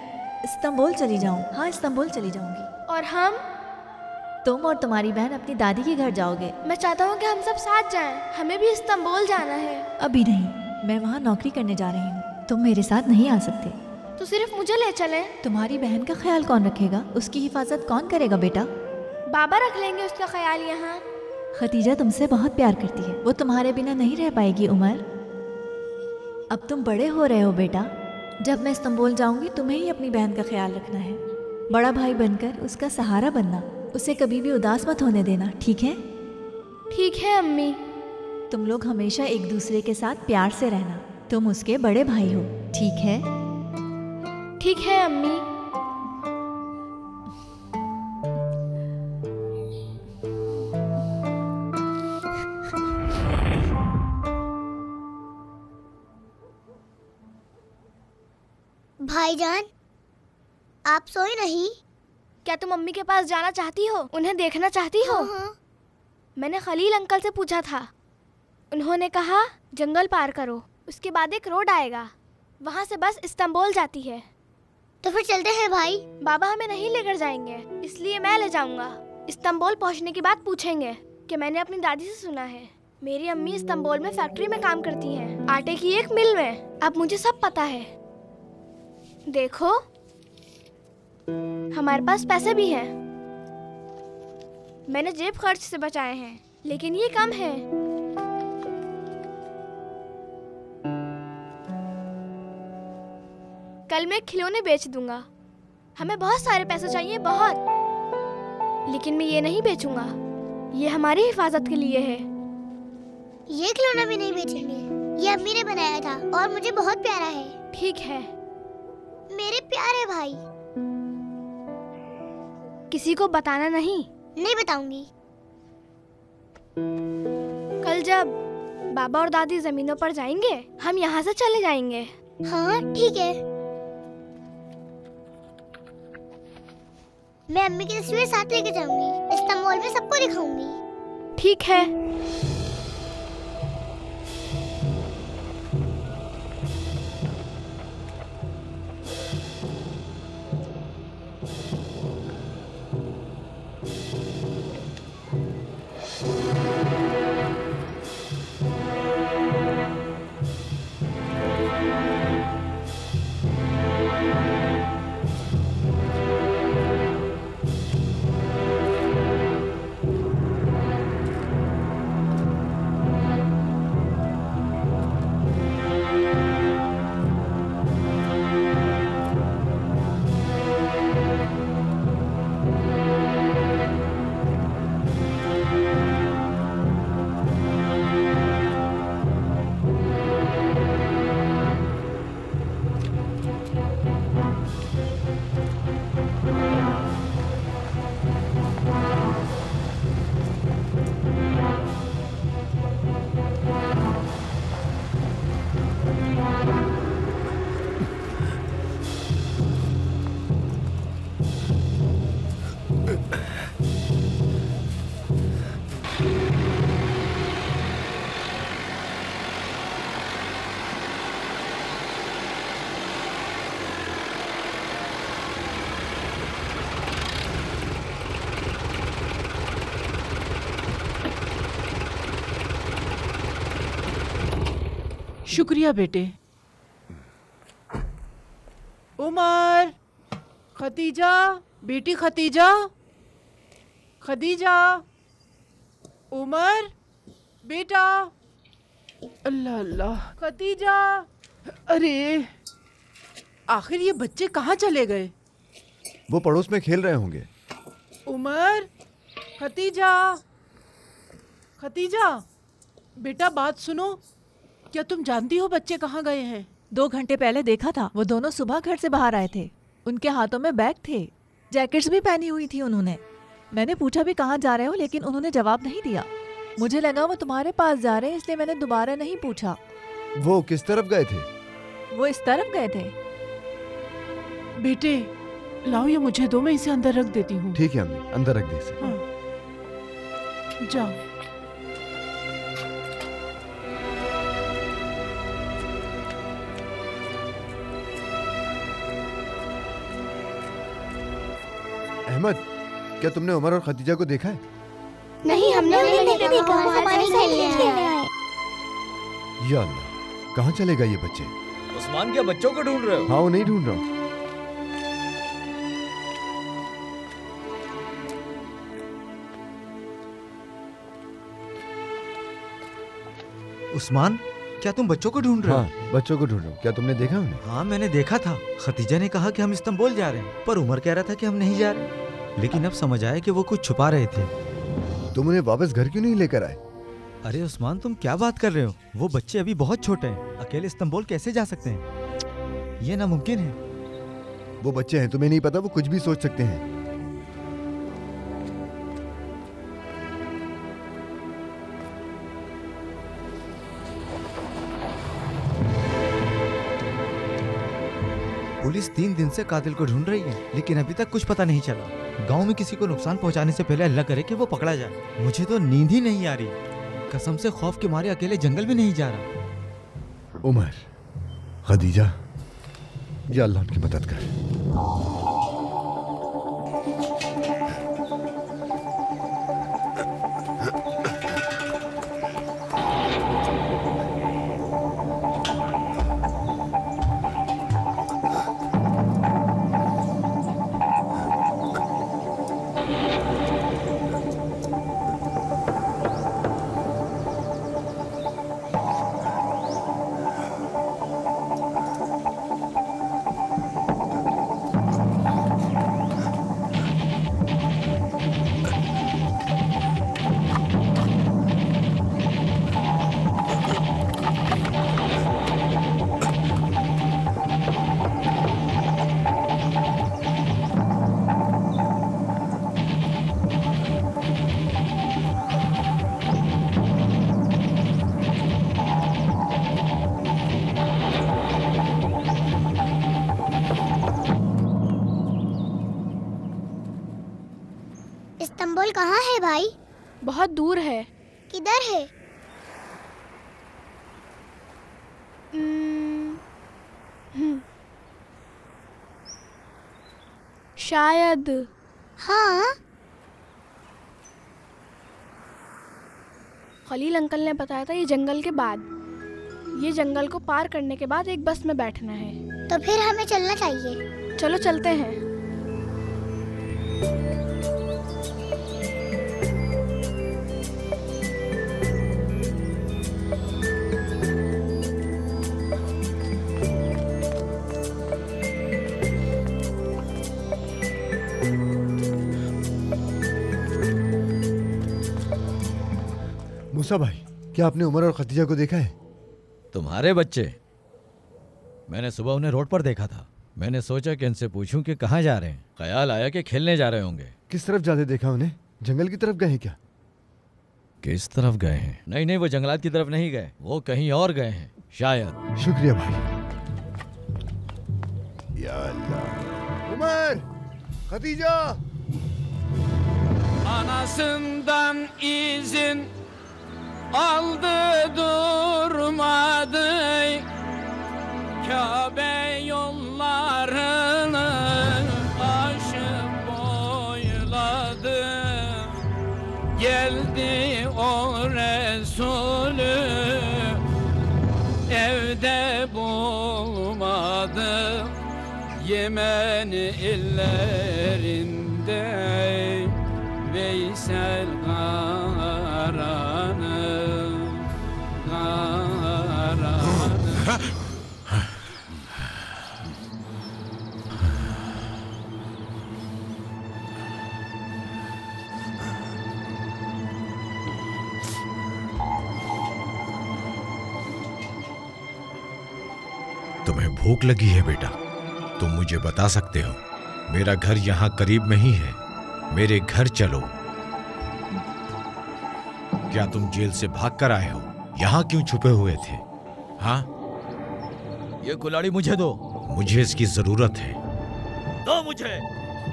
इस्तांबुल चली जाऊँ। हाँ, इस्तांबुल चली जाऊँगी। और हम? तुम और तुम्हारी बहन अपनी दादी के घर जाओगे। मैं चाहता हूँ कि हम सब साथ जाएं। हमें भी इस्तांबुल जाना है। अभी नहीं, मैं वहाँ नौकरी करने जा रही हूँ। तुम मेरे साथ नहीं आ सकते। तो सिर्फ मुझे ले चलें? तुम्हारी बहन का ख्याल कौन रखेगा? उसकी हिफाजत कौन करेगा बेटा? बाबा रख लेंगे उसका ख्याल यहाँ। खतीजा तुमसे बहुत प्यार करती है, वो तुम्हारे बिना नहीं रह पाएगी उमर। अब तुम बड़े हो रहे हो बेटा। जब मैं इस्तांबुल जाऊंगी तुम्हें ही अपनी बहन का ख्याल रखना है। बड़ा भाई बनकर उसका सहारा बनना, उसे कभी भी उदास मत होने देना, ठीक है? ठीक है अम्मी। तुम लोग हमेशा एक दूसरे के साथ प्यार से रहना। तुम उसके बड़े भाई हो, ठीक है? ठीक है अम्मी। भाईजान, आप सोए नहीं? क्या तुम मम्मी के पास जाना चाहती हो? उन्हें देखना चाहती हो? हाँ। मैंने खलील अंकल से पूछा था। उन्होंने कहा जंगल पार करो, उसके बाद एक रोड आएगा, वहाँ से बस इस्तांबुल जाती है। तो फिर चलते हैं भाई। बाबा हमें नहीं लेकर जाएंगे, इसलिए मैं ले जाऊंगा। इस्तांबुल पहुँचने के बाद पूछेंगे कि मैंने अपनी दादी से सुना है मेरी अम्मी इस्तांबुल में फैक्ट्री में काम करती हैं, आटे की एक मिल में। अब मुझे सब पता है। देखो, हमारे पास पैसे भी हैं। मैंने जेब खर्च से बचाए हैं, लेकिन ये कम है। कल मैं खिलौने बेच दूंगा। हमें बहुत सारे पैसे चाहिए, बहुत। लेकिन मैं ये नहीं बेचूंगा। ये हमारी हिफाजत के लिए है। ये खिलौना भी नहीं बेचेंगे। ये अम्मी ने बनाया था और मुझे बहुत प्यारा है। ठीक है मेरे प्यारे भाई। किसी को बताना नहीं। नहीं बताऊंगी। कल जब बाबा और दादी जमीनों पर जाएंगे, हम यहाँ से चले जाएंगे। हाँ ठीक है। मैं अम्मी की तस्वीर साथ लेके जाऊंगी। इस्तांबुल में सबको दिखाऊंगी। ठीक है। शुक्रिया बेटे। उमर, खतीजा, बेटी खतीजा, खदीजा, उमर, बेटा। अल्लाह अल्लाह, खतीजा। अरे आखिर ये बच्चे कहाँ चले गए? वो पड़ोस में खेल रहे होंगे। उमर, खतीजा, खतीजा, बेटा बात सुनो। क्या तुम जानती हो बच्चे कहाँ गए हैं? 2 घंटे पहले देखा था। वो दोनों सुबह घर से बाहर आए थे। उनके हाथों में बैग थे, जैकेट्स भी पहनी हुई थी उन्होंने। मैंने पूछा भी कहाँ जा रहे हो, लेकिन उन्होंने जवाब नहीं दिया। मुझे लगा वो तुम्हारे पास जा रहे हैं, इसलिए मैंने दोबारा नहीं पूछा। वो किस तरफ गए थे? वो इस तरफ गए थे। बेटे लाओ, ये मुझे दो, मैं इसे अंदर रख देती हूँ। ठीक है अम्मी, अंदर रख दे इसे। हाँ। जाओ। अहमद, क्या तुमने उमर और खदीजा को देखा है? नहीं, हमने उन्हें नहीं देखा। वो हमारे खेलने आए। या अल्लाह, कहाँ चले गए ये बच्चे? उस्मान, क्या बच्चों को ढूंढ रहे हो? हाँ, उन्हें ढूंढ रहा हूँ। उस्मान, क्या तुम बच्चों को ढूंढ रहे हो? हाँ, बच्चों को ढूंढ रहा हूँ। क्या तुमने देखा उन्हें? हाँ, मैंने देखा था। खदीजा ने कहा कि हम इस्तांबुल जा रहे हैं, पर उमर कह रहा था कि हम नहीं जा रहे। लेकिन अब समझ आया कि वो कुछ छुपा रहे थे। तुम उन्हें वापस घर क्यों नहीं लेकर आए? अरे उस्मान, तुम क्या बात कर रहे हो? वो बच्चे अभी बहुत छोटे हैं, अकेले इस्तांबुल कैसे जा सकते हैं? ये नामुमकिन है। वो बच्चे हैं, तुम्हें नहीं पता वो कुछ भी सोच सकते हैं। पुलिस 3 दिन से कातिल को ढूंढ रही है, लेकिन अभी तक कुछ पता नहीं चला। गांव में किसी को नुकसान पहुंचाने से पहले अल्लाह करे कि वो पकड़ा जाए। मुझे तो नींद ही नहीं आ रही। कसम से खौफ के मारे अकेले जंगल में नहीं जा रहा। उमर, खदीजा, या अल्लाह उनकी मदद कर। इस्तांबुल कहाँ है भाई? बहुत दूर है। किधर है? शायद। हाँ, खलील अंकल ने बताया था ये जंगल के बाद। ये जंगल को पार करने के बाद एक बस में बैठना है। तो फिर हमें चलना चाहिए। चलो चलते हैं। मूसा भाई, क्या आपने उमर और खदीजा को देखा है? तुम्हारे बच्चे? मैंने सुबह उन्हें रोड पर देखा था। मैंने सोचा कि इनसे पूछूं कि कहाँ जा रहे हैं। ख्याल आया कि खेलने जा रहे होंगे। किस तरफ जाते देखा उन्हें? जंगल की तरफ गए हैं क्या? किस तरफ गए हैं? नहीं नहीं, वो जंगलात की तरफ नहीं गए, वो कहीं और गए हैं शायद। शुक्रिया भाई। या अल्लाह। Umar, Khadija. Anasından izin aldı durmadı, Kabe yollarını aşıp boyladı. Geldi o Resulü evde bulmadı, Yemen illerinde Veysel Karan'ı. तुम्हें भूख लगी है बेटा? तुम मुझे बता सकते हो। मेरा घर यहाँ करीब में ही है, मेरे घर चलो। क्या तुम जेल से भाग कर आए हो? यहाँ क्यों छुपे हुए थे? हाँ, ये कुल्हाड़ी मुझे दो। मुझे इसकी जरूरत है। दो मुझे,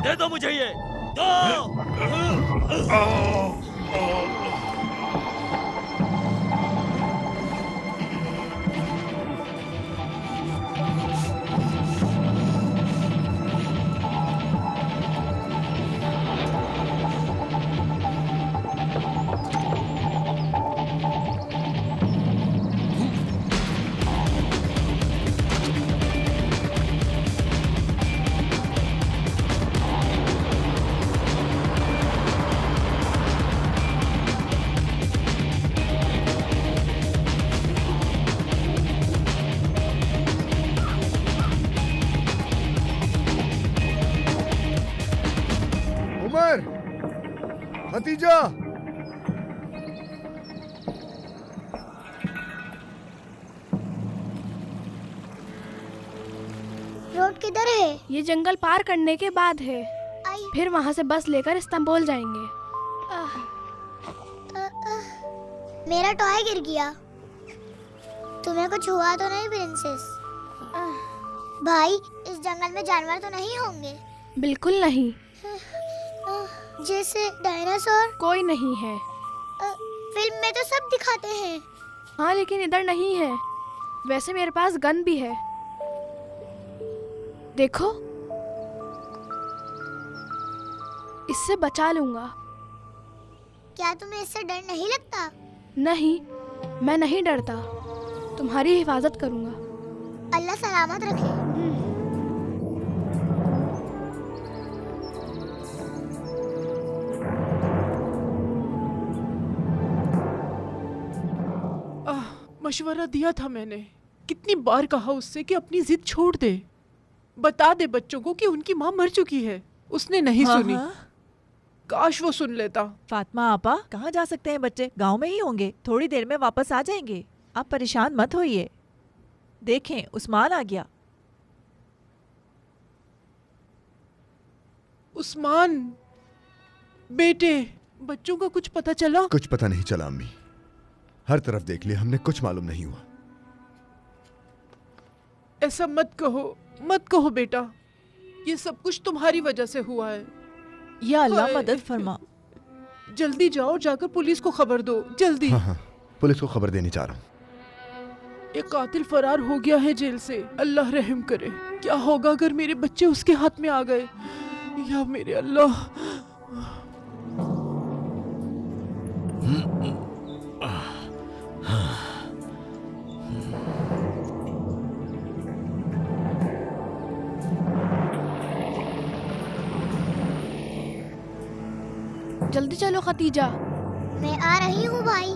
दे दो मुझे ये, दो। जा। रोड किधर है? ये जंगल पार करने के बाद है। फिर वहाँ से बस लेकर इस्तांबुल जाएंगे। मेरा टॉय गिर गया। तुम्हें कुछ हुआ तो नहीं प्रिंसेस? भाई, इस जंगल में जानवर तो नहीं होंगे? बिल्कुल नहीं। जैसे डायनासोर? कोई नहीं है। फिल्म में तो सब दिखाते हैं। हाँ, लेकिन इधर नहीं है। वैसे मेरे पास गन भी है, देखो, इससे बचा लूंगा। क्या तुम्हें इससे डर नहीं लगता? नहीं, मैं नहीं डरता। तुम्हारी हिफाजत करूंगा। अल्लाह सलामत रखे। मशवरा दिया था मैंने। कितनी बार कहा उससे कि अपनी जिद छोड़ दे, बता दे बच्चों को कि उनकी माँ मर चुकी है। उसने नहीं सुनी। काश वो सुन लेता। फातिमा आपा, कहाँ जा सकते हैं बच्चे? गांव में ही होंगे, थोड़ी देर में वापस आ जाएंगे। आप परेशान मत होइए। देखें, उस्मान आ गया। उस्मान बेटे, बच्चों का कुछ पता चला? कुछ पता नहीं चला अम्मी। हर तरफ देख लिया हमने, कुछ मालूम नहीं हुआ। ऐसा मत कहो बेटा। ये सब कुछ तुम्हारी वजह से हुआ है। या अल्लाह मदद फरमा। जल्दी जाओ, जाकर पुलिस को खबर दो, जल्दी। हाँ, पुलिस को खबर देनी चाह रहा हूँ। एक कातिल फरार हो गया है जेल से। अल्लाह रहम करे। क्या होगा अगर मेरे बच्चे उसके हाथ में आ गए? या मेरे अल्लाह। जल्दी चलो खतीजा। मैं आ रही हूँ भाई।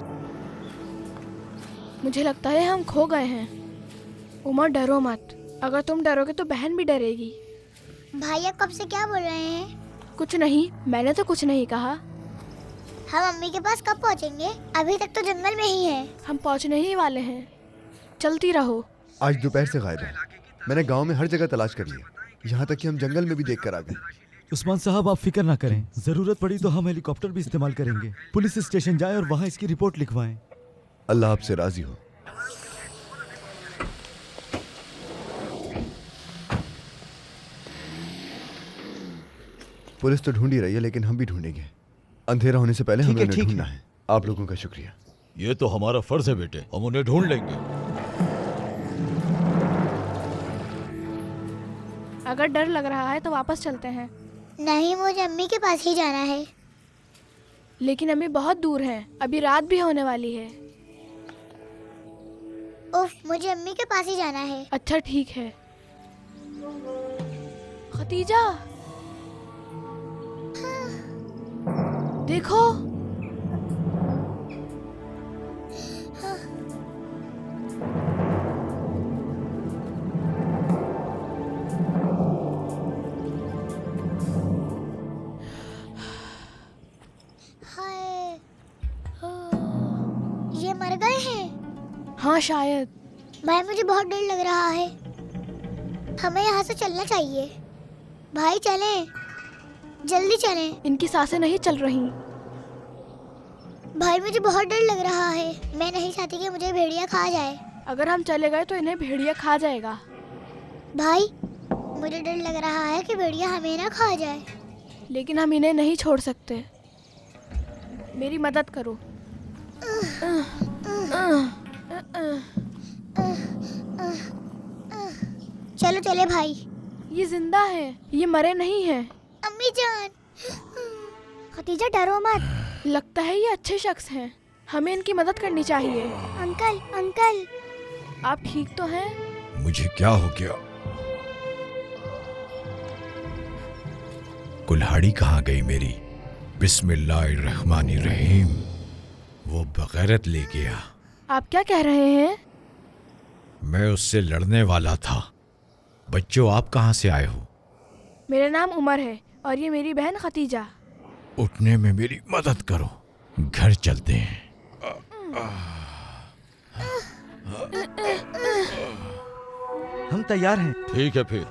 मुझे लगता है हम खो गए हैं। उमर, डरो मत। अगर तुम डरोगे तो बहन भी डरेगी। भाई, आप कब से क्या बोल रहे हैं? कुछ नहीं, मैंने तो कुछ नहीं कहा। हम अम्मी के पास कब पहुँचेंगे? अभी तक तो जंगल में ही है। हम पहुँचने ही वाले हैं, चलती रहो। आज दोपहर से गायब है। मैंने गांव में हर जगह तलाश कर लिया, यहाँ तक कि हम जंगल में भी देख कर आ गए। उस्मान साहब, आप फिक्र ना करें। जरूरत पड़ी तो हम हेलीकॉप्टर भी इस्तेमाल करेंगे। पुलिस स्टेशन जाएं और वहाँ इसकी रिपोर्ट लिखवाएं। अल्लाह आपसे राजी हो। पुलिस तो ढूंढ ही रही है, लेकिन हम भी ढूंढेंगे। अंधेरा होने से पहले हमें उन्हें ढूंढना है। आप लोगों का शुक्रिया। ये तो हमारा फर्ज है बेटे, हम उन्हें ढूंढ लेंगे। अगर डर लग रहा है तो वापस चलते हैं। नहीं, मुझे अम्मी के पास ही जाना है। लेकिन अम्मी बहुत दूर है, अभी रात भी होने वाली है। उफ, मुझे अम्मी के पास ही जाना है। अच्छा ठीक है। खतीजा, देखो। ये मर गए हैं? हाँ शायद। भाई, मुझे बहुत डर लग रहा है। हमें यहाँ से चलना चाहिए। भाई चलें, जल्दी चलें। इनकी सांसें नहीं चल रही। भाई, मुझे बहुत डर लग रहा है। मैं नहीं चाहती कि मुझे भेड़िया खा जाए। अगर हम चले गए तो इन्हें भेड़िया खा जाएगा। भाई, मुझे डर लग रहा है कि भेड़िया हमें ना खा जाए। लेकिन हम इन्हें नहीं छोड़ सकते। मेरी मदद करो। चलो चले भाई। ये जिंदा है, ये मरे नहीं हैं। अम्मी जान। खतीजा, डरो मत। लगता है ये अच्छे शख्स हैं, हमें इनकी मदद करनी चाहिए। अंकल, अंकल, आप ठीक तो हैं? मुझे क्या हो गया? कुल्हाड़ी कहाँ गई मेरी? बिस्मिल्लाहिर्रहमानिर्रहीम। वो बगैरत ले गया। आप क्या कह रहे हैं? मैं उससे लड़ने वाला था। बच्चों, आप कहाँ से आए हो? मेरा नाम उमर है और ये मेरी बहन खतीजा। उठने में मेरी मदद करो, घर चलते हैं। हम तैयार हैं। ठीक है फिर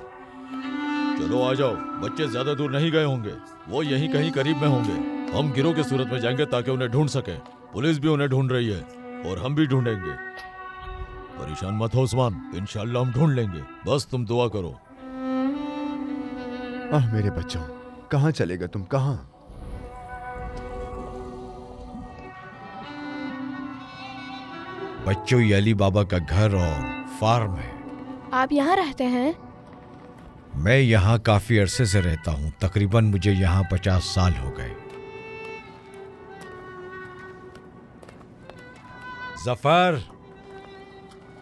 चलो आ जाओ। बच्चे ज्यादा दूर नहीं गए होंगे, वो यहीं कहीं करीब में होंगे। हम गिरोह की सूरत में जाएंगे ताकि उन्हें ढूंढ सके। पुलिस भी उन्हें ढूंढ रही है और हम भी ढूंढेंगे। परेशान मत हो उस्मान, इंशाल्लाह हम ढूंढ लेंगे। बस तुम दुआ करो। मेरे बच्चों, कहाँ चलेगा तुम, कहाँ? बच्चों, ये अली बाबा का घर और फार्म है। आप यहाँ रहते हैं? मैं यहाँ काफी अरसे से रहता हूँ। तकरीबन मुझे यहाँ 50 साल हो गए। जफर,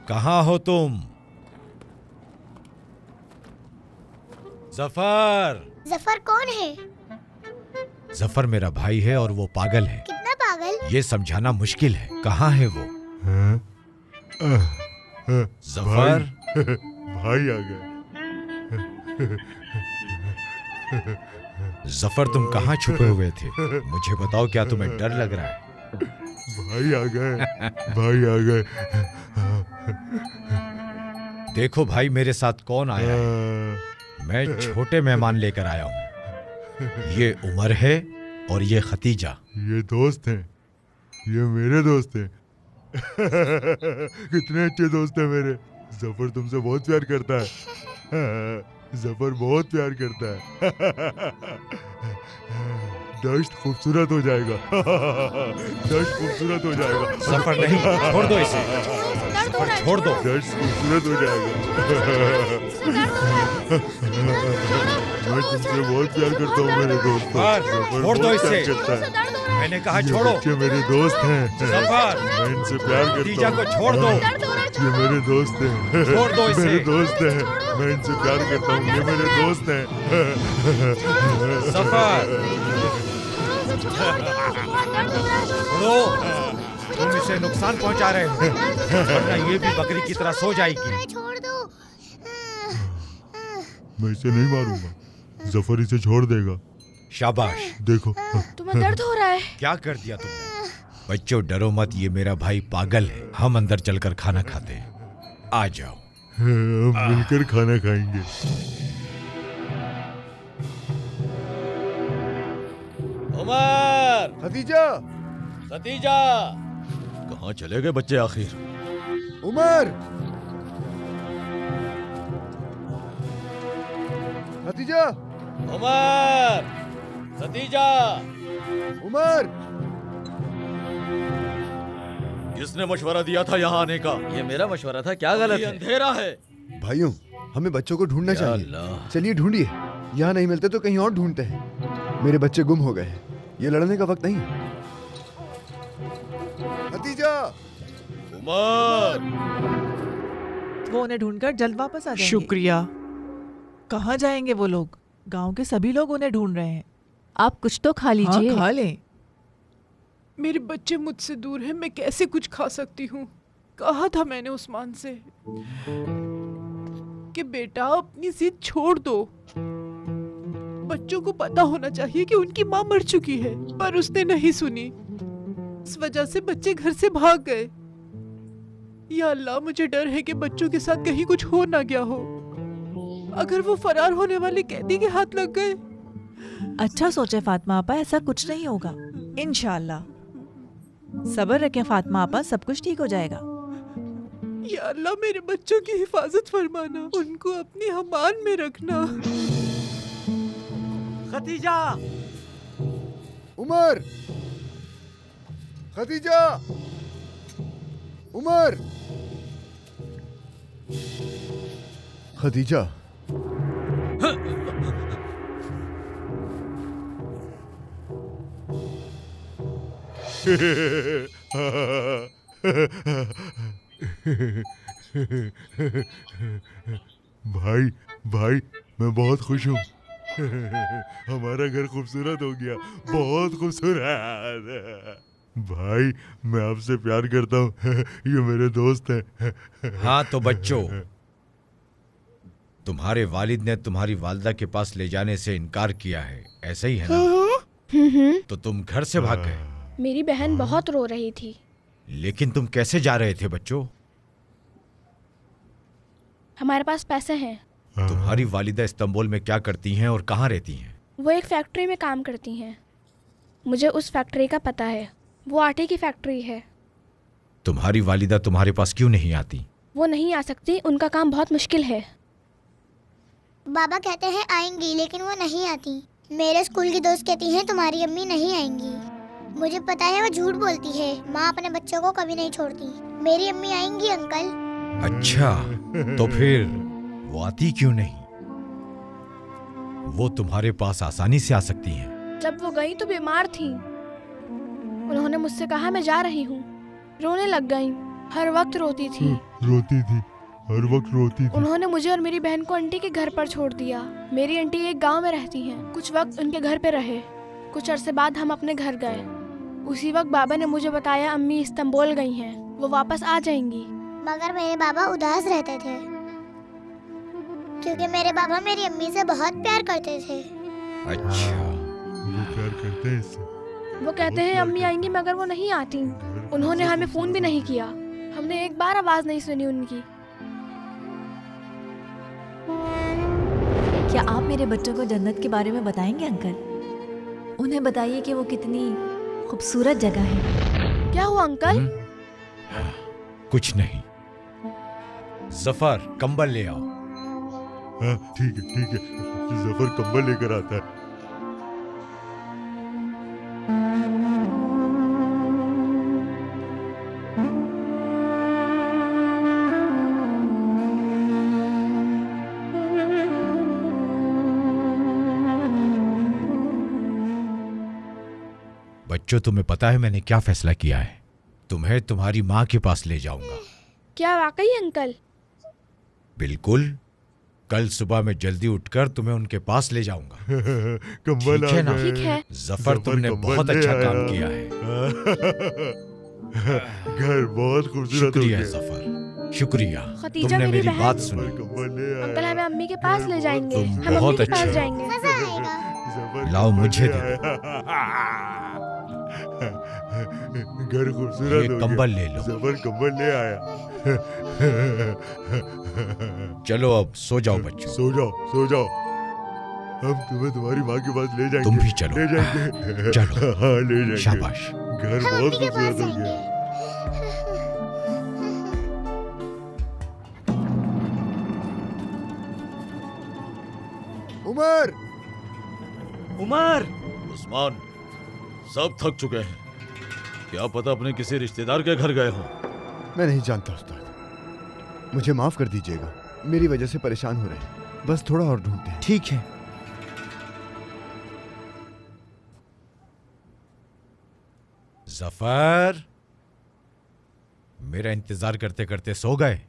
कहाँ हो तुम? जफर। जफर कौन है? जफर मेरा भाई है और वो पागल है। कितना पागल? ये समझाना मुश्किल है। कहाँ है वो? जफर। भाई आ गए। जफर, तुम कहाँ छुपे हुए थे? मुझे बताओ, क्या तुम्हें डर लग रहा है? भाई आ गए, भाई आ गए। देखो भाई, मेरे साथ कौन आया है। मैं छोटे मेहमान लेकर आया हूँ। ये उमर है और ये खतीजा। ये दोस्त हैं, ये मेरे दोस्त हैं। कितने अच्छे दोस्त हैं मेरे। जफर तुमसे बहुत प्यार करता है। जफर बहुत प्यार करता है। दश्त खूबसूरत हो जाएगा। दश्त खूबसूरत हो जाएगा। जफर नहीं, छोड़ दो इसे। जफर छोड़ दो। दश्त खूबसूरत हो जाएगा। मैं तुमसे बहुत प्यार करता हूँ मेरे दोस्त। छोड़ दो इसे। मैंने कहा छोड़ो। ये मेरे दोस्त हैं। जफर, मैं इनसे प्यार करता हूँ। को छोड़ दो। ये मेरे दोस्त हैं। छोड़ दो इसे। मेरे दोस्त हैं। मैं इनसे प्यार करता हूँ। ये मेरे दोस्त हैं। जफर, छोड़ो। तुम इसे नुकसान पहुंचा रहे हो, वरना ये भी बकरी की तरह सो जाएगी। छोड़ दो। मैं इसे नहीं मारूंगा। जफर इसे छोड़ देगा। शाबाश। देखो, तुम्हें दर्द हो रहा है? क्या कर दिया तुमने? बच्चों, डरो मत। ये मेरा भाई पागल है। हम अंदर चलकर खाना खाते हैं। आ जाओ। हम मिलकर खाना खाएंगे। उमर। खदीजा। खदीजा। कहाँ चले गए बच्चे आखिर? उमर। खदीजा। उमर। खदीजा। उमर। किसने मशवरा दिया था यहाँ आने का? ये मेरा मशवरा था। क्या गलत है? अंधेरा है। भाइयों, हमें बच्चों को ढूंढना चाहिए। चलिए ढूंढिए। यहाँ नहीं मिलते तो कहीं और ढूंढते हैं। मेरे बच्चे गुम हो गए हैं। ये लड़ने का वक्त नहीं है। खदीजा। उमर। वो उन्हें ढूंढकर जल्द वापस आ जाएंगे। शुक्रिया। कहाँ जाएंगे वो लोग? गांव के सभी लोग उन्हें ढूंढ रहे हैं। आप कुछ तो खा लीजिए। हाँ, खा लें। मेरे बच्चे मुझसे दूर हैं, मैं कैसे कुछ खा सकती हूँ? कहा था मैंने उस्मान से कि बेटा अपनी जिद छोड़ दो। बच्चों को पता होना चाहिए कि उनकी माँ मर चुकी है, पर उसने नहीं सुनी। इस वजह से बच्चे घर से भाग गए। या अल्लाह, मुझे डर है कि बच्चों के साथ कहीं कुछ हो ना गया हो। अगर वो फरार होने वाले कैदी के हाथ लग गए। अच्छा सोचे फातिमा आपा, ऐसा कुछ नहीं होगा इंशाअल्लाह। सब्र रखें फातिमा आपा, सब कुछ ठीक हो जाएगा। या अल्लाह, मेरे बच्चों की हिफाजत फरमाना, उनको अपनी अमान में रखना। खदीजा। उमर। खदीजा। उमर। खदीजा। भाई, भाई, मैं बहुत खुश हूँ। हमारा घर खूबसूरत हो गया, बहुत खूबसूरत। भाई, मैं आपसे प्यार करता हूँ। ये मेरे दोस्त हैं। हाँ तो बच्चों, तुम्हारे वालिद ने तुम्हारी वालिदा के पास ले जाने से इनकार किया है, ऐसा ही है ना? तो तुम घर से भाग गए? मेरी बहन बहुत रो रही थी। लेकिन तुम कैसे जा रहे थे बच्चों? हमारे पास पैसे हैं। तुम्हारी वालिदा इस्तांबुल में क्या करती हैं और कहाँ रहती हैं? वो एक फैक्ट्री में काम करती हैं। मुझे उस फैक्ट्री का पता है। वो आटे की फैक्ट्री है। तुम्हारी वालिदा तुम्हारे पास क्यों नहीं आती? वो नहीं आ सकती, उनका काम बहुत मुश्किल है। बाबा कहते हैं आएंगी, लेकिन वो नहीं आती। मेरे स्कूल की दोस्त कहती हैं तुम्हारी अम्मी नहीं आएंगी। मुझे पता है वो झूठ बोलती है। माँ अपने बच्चों को कभी नहीं छोड़ती। मेरी अम्मी आएंगी अंकल। अच्छा, तो फिर वो आती क्यों नहीं? वो तुम्हारे पास आसानी से आ सकती हैं। जब वो गई तो बीमार थी। उन्होंने मुझसे कहा मैं जा रही हूँ। रोने लग गई। हर वक्त रोती थी। हर वक्त रोती थी। उन्होंने मुझे और मेरी बहन को आंटी के घर पर छोड़ दिया। मेरी आंटी एक गांव में रहती हैं। कुछ वक्त उनके घर पे रहे। कुछ अरसे बाद हम अपने घर गए। उसी वक्त बाबा ने मुझे बताया अम्मी इस्तांबुल गई हैं। वो वापस आ जाएंगी। मगर मेरे बाबा उदास रहते थे, क्योंकि मेरे बाबा मेरी अम्मी से बहुत प्यार करते थे। अच्छा, वो प्यार करते हैं इससे। वो कहते हैं अम्मी आएंगी, मगर वो नहीं आती। उन्होंने हमें फोन भी नहीं किया। हमने एक बार आवाज नहीं सुनी उनकी। क्या आप मेरे बच्चों को जन्नत के बारे में बताएंगे अंकल? उन्हें बताइए कि वो कितनी खूबसूरत जगह है। क्या हुआ अंकल? कुछ नहीं। जफर, कंबल ले आओ। हाँ, ठीक है। जफर कंबल लेकर आता है। बच्चों, तुम्हें पता है मैंने क्या फैसला किया है? तुम्हें तुम्हारी माँ के पास ले जाऊंगा। क्या वाकई अंकल? बिल्कुल। कल सुबह मैं जल्दी उठकर तुम्हें उनके पास ले जाऊंगा। कंबल ठीक है ना? ठीक है। जफर, तुमने बहुत अच्छा काम किया है। घर बहुत खूबसूरत हो शुक्रिया गया। जफर, शुक्रिया। खतीजा तुमने मेरी मेरी बहन। बात सुनी। अंकल हमें अम्मी के पास ले जाएंगे। तुम हम बहुत अम्मी के पास अच्छे हो। जाएंगे। मजा आएगा। लाओ, मुझे दे दो। घर खूबसूरत ये हो कंबल गया। ले लो। जफर कंबल ले आया। चलो अब सो जाओ बच्चों। सो जाओ। हम तुम्हें तुम्हारी माँ के पास ले जाएंगे। तुम भी चलो। ले जाएंगे। चलो। हाँ, ले जाएंगे। शाबाश। घर हम बहुत अम्मी के पास खूबसूरत हो गया। जाएंगे। उमर, उस्मान, सब थक चुके हैं। क्या पता अपने किसी रिश्तेदार के घर गए हो। मैं नहीं जानता उस्ताद, मुझे माफ कर दीजिएगा। मेरी वजह से परेशान हो रहे हैं। बस थोड़ा और ढूंढते हैं। ठीक है। जफर, मेरा इंतजार करते करते सो गए।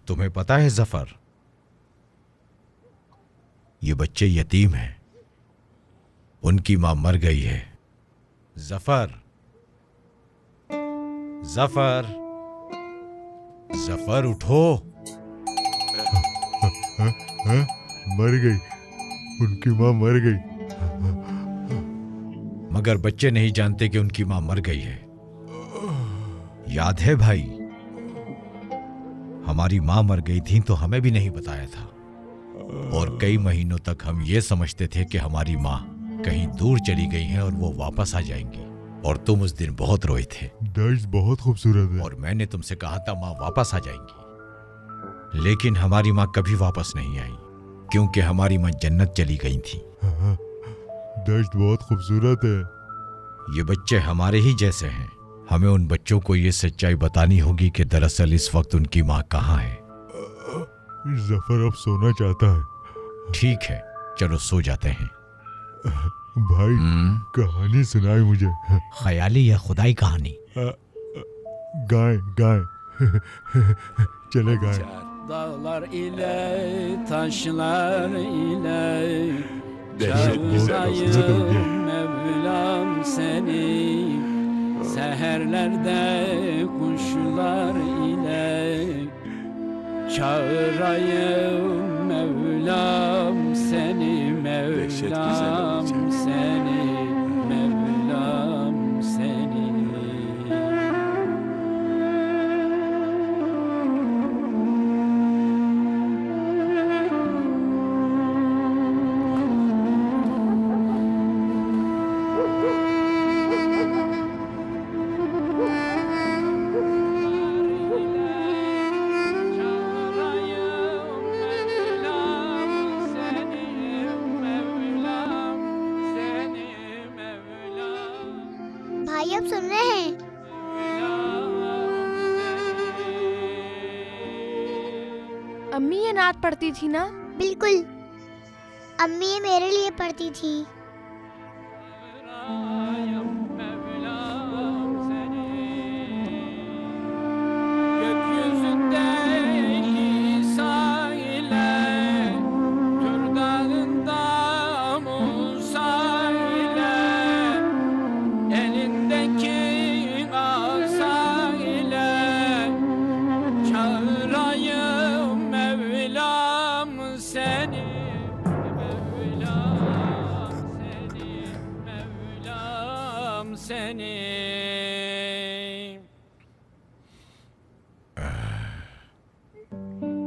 तुम्हें पता है जफर, ये बच्चे यतीम हैं। उनकी मां मर गई है। जफर, जफर उठो। मर गई। उनकी माँ मर गई। मगर बच्चे नहीं जानते कि उनकी मां मर गई है। याद है भाई, हमारी मां मर गई थी तो हमें भी नहीं बताया था। और कई महीनों तक हम ये समझते थे कि हमारी मां कहीं दूर चली गई हैं और वो वापस आ जाएंगी। और तुम उस दिन बहुत रोए थे। दर्श बहुत खूबसूरत है। और मैंने तुमसे कहा था मां वापस आ जाएंगी। लेकिन हमारी मां कभी वापस नहीं आई, क्योंकि हमारी मां जन्नत चली गई थी। दर्श बहुत खूबसूरत है। ये बच्चे हमारे ही जैसे हैं। हमें उन बच्चों को ये सच्चाई बतानी होगी कि दरअसल इस वक्त उनकी मां कहाँ है। जफर अब सोना चाहता है। ठीक है, चलो सो जाते हैं। भाई, कहानी सुनाई मुझे। ख्याली या खुदाई कहानी? गाय चले गाय। Dağlar ile taşlar ile Çağırayım Mevlam seni Seherlerde kuşlar ile Çağırayım Mevlam seni Mevlam seni Mevlam seni. भाई अब सुन रहे हैं? अम्मी ये नात पढ़ती थी ना? बिल्कुल, अम्मी ये मेरे लिए पढ़ती थी।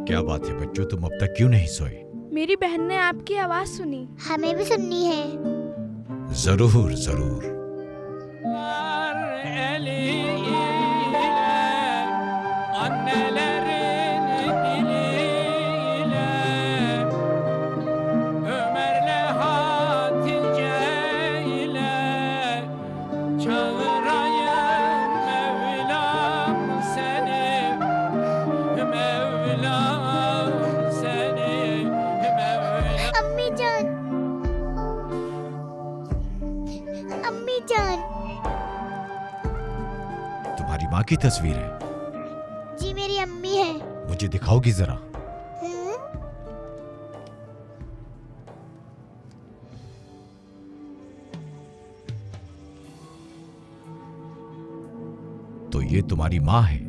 क्या बात है बच्चों, तुम अब तक क्यों नहीं सोए? मेरी बहन ने आपकी आवाज सुनी। हमें भी सुननी है। जरूर जरूर। अम्मी जान, अम्मी जान। तुम्हारी माँ की तस्वीर है? जी मेरी अम्मी है। मुझे दिखाओगी जरा? तो ये तुम्हारी माँ है?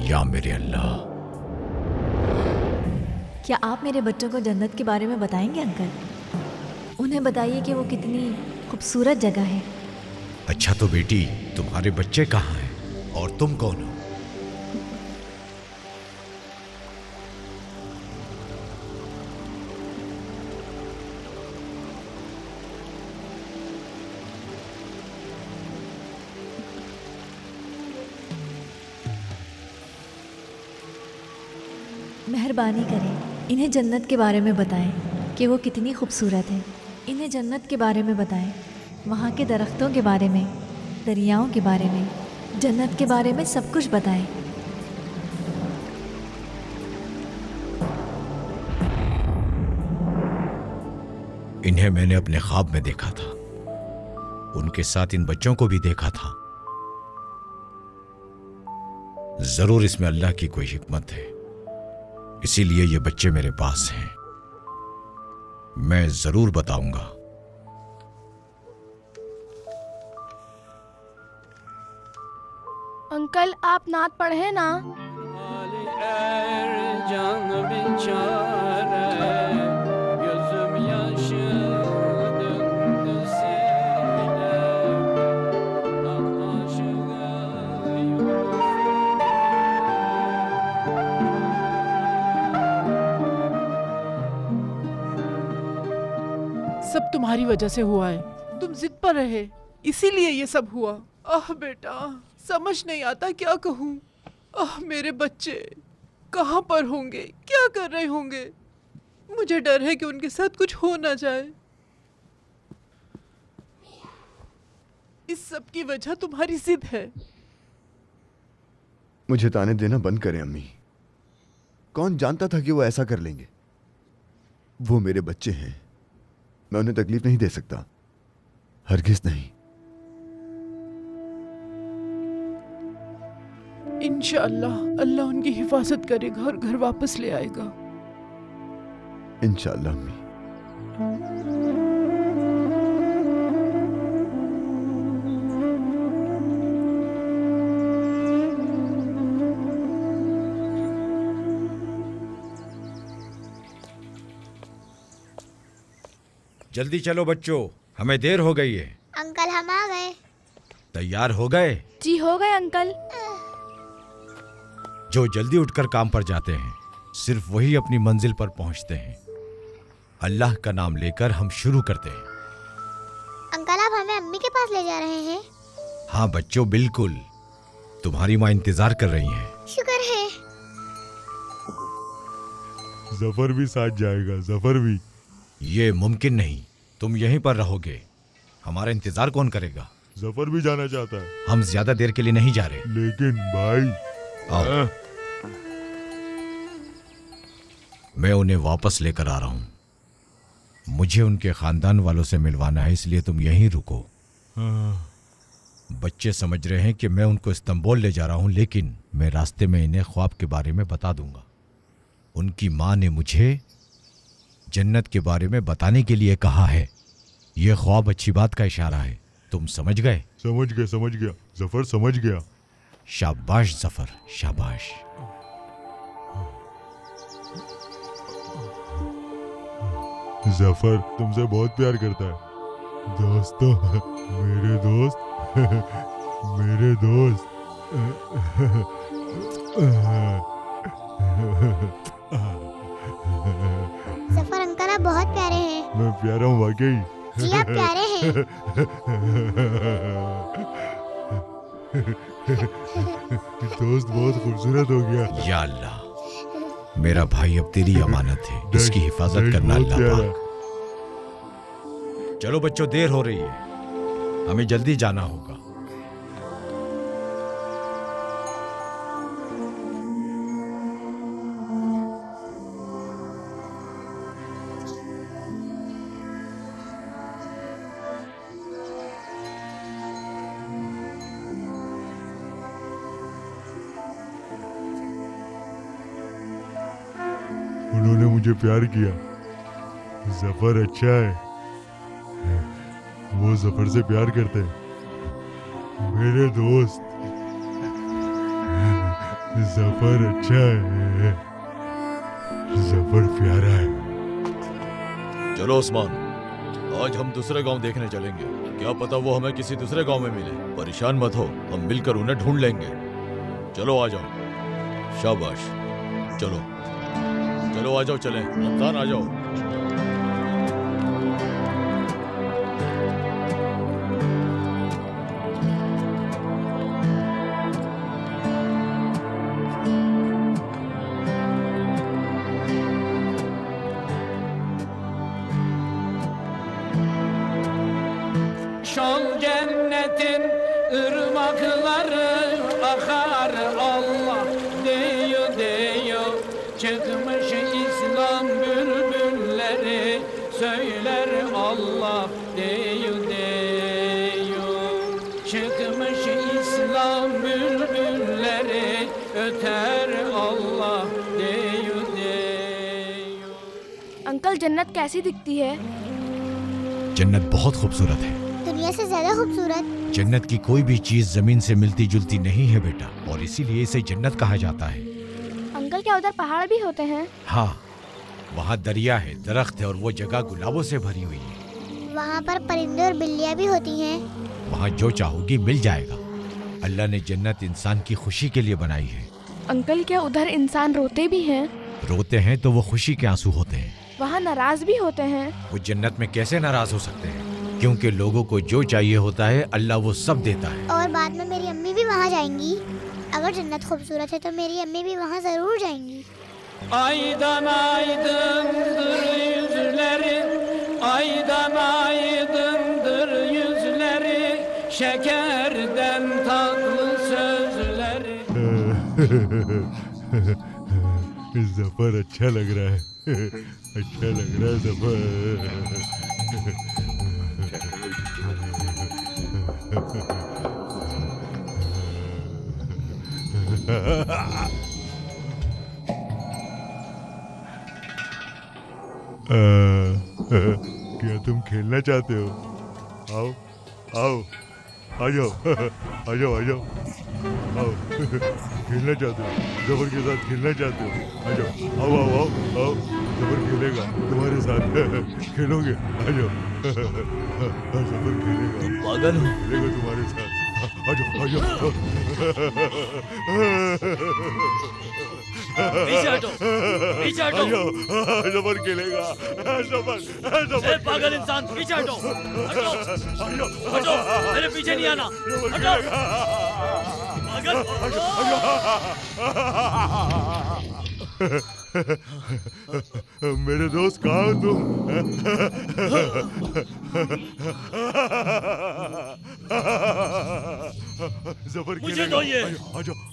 या मेरे अल्लाह। क्या आप मेरे बच्चों को जन्नत के बारे में बताएंगे अंकल? उन्हें बताइए कि वो कितनी खूबसूरत जगह है। अच्छा तो बेटी, तुम्हारे बच्चे कहाँ हैं और तुम कौन हो? मेहरबानी करें, इन्हें जन्नत के बारे में बताएं कि वो कितनी खूबसूरत है। इन्हें जन्नत के बारे में बताएं, वहाँ के दरख्तों के बारे में, दरियाओं के बारे में, जन्नत के बारे में सब कुछ बताएं। इन्हें मैंने अपने ख्वाब में देखा था, उनके साथ इन बच्चों को भी देखा था। जरूर इसमें अल्लाह की कोई हिकमत है, इसीलिए ये बच्चे मेरे पास हैं। मैं जरूर बताऊंगा। अंकल आप नात पढ़े ना? सब तुम्हारी वजह से हुआ है। तुम जिद पर रहे, इसीलिए ये सब हुआ। आह बेटा, समझ नहीं आता क्या कहूँ। आह मेरे बच्चे कहाँ पर होंगे, क्या कर रहे होंगे। मुझे डर है कि उनके साथ कुछ हो ना जाए। इस सब की वजह तुम्हारी जिद है। मुझे ताने देना बंद करें अम्मी। कौन जानता था कि वो ऐसा कर लेंगे। वो मेरे बच्चे हैं, मैं उन्हें तकलीफ नहीं दे सकता, हरगिज नहीं। इंशाअल्लाह अल्लाह उनकी हिफाजत करेगा और घर वापस ले आएगा। इंशाअल्लाह अम्मी। जल्दी चलो बच्चों, हमें देर हो गई है। अंकल हम आ गए। तैयार हो गए? जी हो गए अंकल। जो जल्दी उठकर काम पर जाते हैं सिर्फ वही अपनी मंजिल पर पहुंचते हैं। अल्लाह का नाम लेकर हम शुरू करते हैं। अंकल आप हमें अम्मी के पास ले जा रहे हैं? हाँ बच्चों बिल्कुल, तुम्हारी माँ इंतजार कर रही हैं। शुक्र है। जफर भी साथ जाएगा, जफर भी। ये मुमकिन नहीं, तुम यहीं पर रहोगे, हमारा इंतजार कौन करेगा? जफर भी जाना चाहता है। हम ज्यादा देर के लिए नहीं जा रहे। लेकिन भाई आओ। मैं उन्हें वापस लेकर आ रहा हूं। मुझे उनके खानदान वालों से मिलवाना है, इसलिए तुम यहीं रुको। बच्चे समझ रहे हैं कि मैं उनको इस्तांबुल ले जा रहा हूं, लेकिन मैं रास्ते में इन्हें ख्वाब के बारे में बता दूंगा। उनकी माँ ने मुझे जन्नत के बारे में बताने के लिए कहा है। यह ख्वाब अच्छी बात का इशारा है। तुम समझ गए? समझ गया जफर, समझ गया। शाबाश जफर, शाबाश। जफर तुमसे बहुत प्यार करता है। दोस्तों, मेरे दोस्त मेरे दोस्त। जफर अंकल आप बहुत प्यारे हैं। मैं प्यारा हूँ वाकई। जी आप प्यारे हैं। दोस्त बहुत खूबसूरत हो गया। या अल्लाह, मेरा भाई अब तेरी अमानत है, इसकी हिफाजत करना अल्लाह पाक। चलो बच्चों, देर हो रही है, हमें जल्दी जाना होगा। उन्होंने मुझे प्यार किया। जफर अच्छा है, वो जफर से प्यार करते हैं। मेरे दोस्त, जफर अच्छा है, जफर प्यारा है। चलो उस्मान, आज हम दूसरे गांव देखने चलेंगे। क्या पता वो हमें किसी दूसरे गांव में मिले। परेशान मत हो, हम मिलकर उन्हें ढूंढ लेंगे। चलो आ जाओ। शाबाश, चलो चलो आ जाओ, चलें। रमजान आ जाओ। Şol cennetin ırmakları akar Allah diyor diyor. Çıkmış İslam bülbülleri söyler Allah diyor diyor. Çıkmış İslam bülbülleri öter Allah diyor diyor. Uncle जन्नत कैसी दिखती है? जन्नत बहुत खूबसूरत है। दुनिया से ज्यादा खूबसूरत। जन्नत की कोई भी चीज जमीन से मिलती जुलती नहीं है बेटा, और इसीलिए इसे जन्नत कहा जाता है। अंकल क्या उधर पहाड़ भी होते हैं? हाँ, वहाँ दरिया है, दरख्त है, और वो जगह गुलाबों से भरी हुई है। वहाँ पर परिंदे और बिल्लियाँ भी होती हैं। वहाँ जो चाहोगी मिल जाएगा। अल्लाह ने जन्नत इंसान की खुशी के लिए बनाई है। अंकल क्या उधर इंसान रोते भी हैं? रोते हैं तो वो खुशी के आंसू होते हैं। वहाँ नाराज भी होते हैं? वो जन्नत में कैसे नाराज हो सकते हैं, क्योंकि लोगों को जो चाहिए होता है अल्लाह वो सब देता है। और बाद में मेरी अम्मी भी वहाँ जाएंगी। अगर जन्नत खूबसूरत है तो मेरी अम्मी भी वहाँ जरूर जाएंगी। Aydan aydındır yüzleri, aydan aydındır yüzleri, şekerden tatlı sözleri. Zafar अच्छा लग रहा है। अच्छा लग रहा है जफर। क्या तुम खेलना चाहते हो? आओ आओ, आ जाओ, आ जाओ, आ जाओ, आओ। खेलना चाहते हो? जबर के साथ खेलना चाहते हो? आ जाओ, आओ आओ आओ आओ, जबर खेलेगा तुम्हारे साथ। खेलोगे? आ जाओ। जबर खेलेगा। पागल हो? खेलेगा तुम्हारे साथ। आ जाओ आ जाओ। पीछे हटो, पीछे हटो। जबर खेलेगा। जबर पागल इंसान, पीछे हटो, हटो, हटो, मेरे पीछे नहीं आना, हटो। मेरे दोस्त कहाँ हो तुम? जबर मुझे दो ये, दो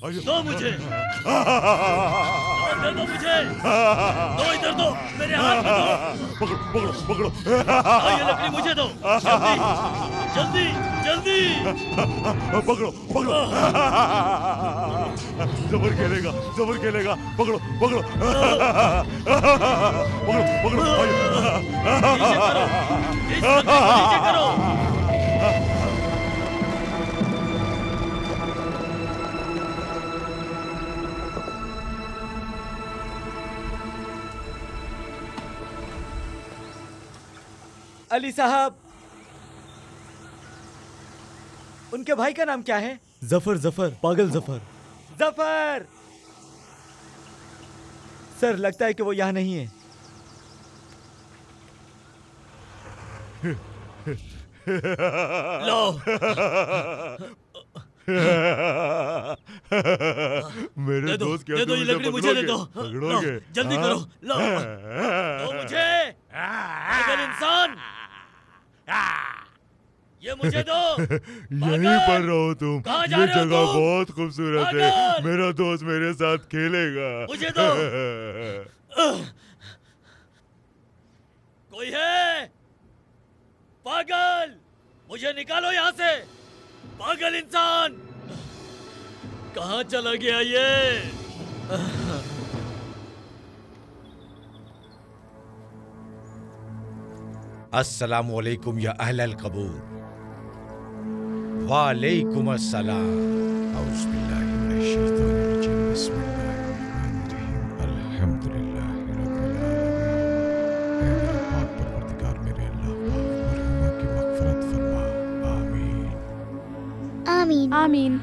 मुझे, दो मुझे, दो इधर दो, मेरे हाथ में दो। पकड़ो पकड़ो पकड़ो। ये लकड़ी मुझे दो, जल्दी जल्दी जल्दी। पकड़ो पकड़ो। जबर खेलेगा, जबर खेलेगा। पकड़ो पकड़ो पकड़ो पकड़ो। नीचे करो, इस लकड़ी को नीचे करो। अली साहब, उनके भाई का नाम क्या है? जफर, जफर, पागल जफर। जफर सर, लगता है कि वो यहाँ नहीं है। लो। मेरे दोस्त क्या दे दो, ये लकड़ी मुझे दे दो। पकड़ोगे? जल्दी करो, लो, दो मुझे, पागल इंसान, ये मुझे दो। यहीं पर रहो तुम, ये जगह बहुत खूबसूरत है। मेरा दोस्त मेरे साथ खेलेगा। मुझे दो। कोई है? पागल, मुझे निकालो यहाँ से। पागल इंसान, कहाँ चला गया ये? अस्सलामु अलैकुम या अहलल कबूर। वालेकुम अस्सलाम। औज़ु बिल्लाहि मिनश शैतानिर रजीम। बिस्मिल्लाहिर रहमानिर रहीम। अल्हम्दुलिल्लाहि रब्बिल आलमीन। ऐ मेरे पाक परवरदिगार, मेरे अल्लाह पाक मरहुमा की मग़फ़िरत फरमा। आमीन आमीन आमीन।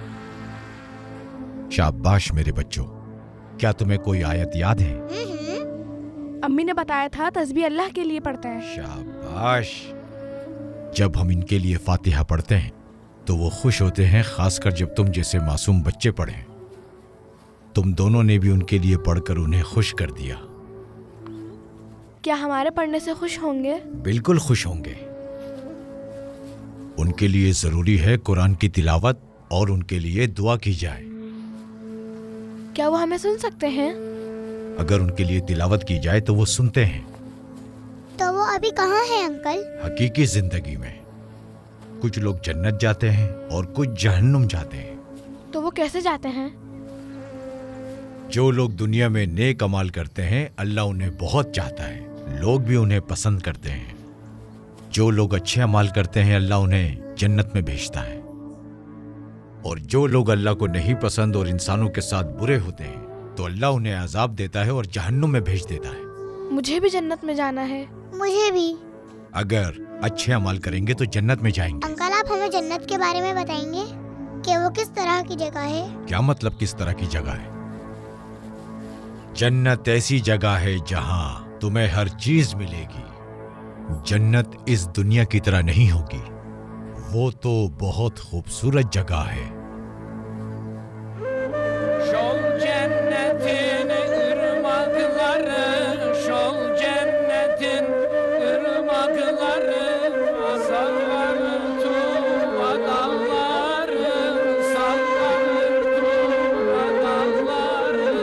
शाबाश मेरे बच्चों, क्या तुम्हें कोई आयत याद है? अम्मी ने बताया था तस्बीह अल्लाह के लिए पढ़ते हैं। शाबाश। जब हम इनके लिए फातिहा पढ़ते हैं तो वो खुश होते हैं, खासकर जब तुम जैसे मासूम बच्चे पढ़ें। तुम दोनों ने भी उनके लिए पढ़कर उन्हें खुश कर दिया। क्या हमारे पढ़ने से खुश होंगे? बिल्कुल खुश होंगे। उनके लिए जरूरी है कुरान की तिलावत और उनके लिए दुआ की जाए। क्या वो हमें सुन सकते हैं? अगर उनके लिए तिलावत की जाए तो वो सुनते हैं। तो वो अभी कहाँ है अंकल? हकीकी जिंदगी में कुछ लोग जन्नत जाते हैं और कुछ जहन्नुम जाते हैं। तो वो कैसे जाते हैं? जो लोग दुनिया में नेक अमाल करते हैं अल्लाह उन्हें बहुत चाहता है, लोग भी उन्हें पसंद करते हैं। जो लोग अच्छे अमाल करते हैं अल्लाह उन्हें जन्नत में भेजता है, और जो लोग अल्लाह को नहीं पसंद और इंसानों के साथ बुरे होते हैं तो अल्लाह उन्हें अजाब देता है और जहन्नुम में भेज देता है। मुझे भी जन्नत में जाना है। मुझे भी। अगर अच्छे अमाल करेंगे तो जन्नत में जाएंगे। अंकल, आप हमें जन्नत के बारे में बताएंगे कि वो किस तरह की जगह है? क्या मतलब किस तरह की जगह है? जन्नत ऐसी जगह है जहां तुम्हें हर चीज मिलेगी। जन्नत इस दुनिया की तरह नहीं होगी, वो तो बहुत खूबसूरत जगह है। Şol cennetin ırmakları, şol cennetin ırmakları, sallanır tuğla dalları, sallanır tuğla dalları.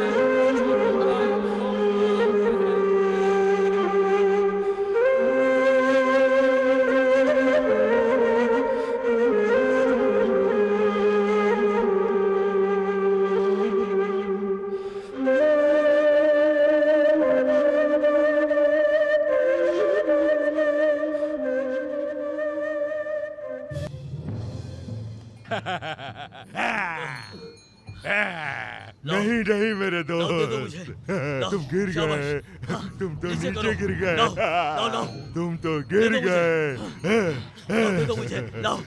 नहीं मेरे दो दोस्त, मुझे। तुम गिर गए, तुम तो नीचे नीचे गिर गए, लाओ। तुम तो गिर गए। दे दो मुझे, लाओ।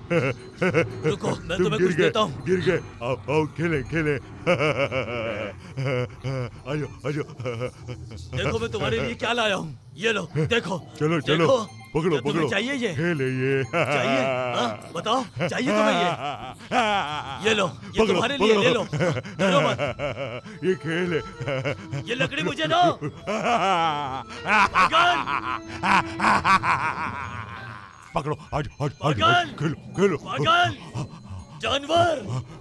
रुको, मैं तुम तुम्हें कुछ देता हूँ। गिर गए, आओ आओ खेले खेले। आजो आजो। देखो मैं तुम्हारे लिए क्या लाया हूँ, ये लो, देखो। चलो चलो, पकड़ो क्या तुम्हें पकड़ो। चाहिए ये? खेले ये। चाहिए? हाँ, बताओ, चाहिए तुम्हें ये लो, ये तुम्हारे लिए, ले लो, डरो मत। ये खेल है। ये लकड़ी मुझे दो। पकड़ो, आज आज आज पागल! खेलो खेलो। पागल! जानवर,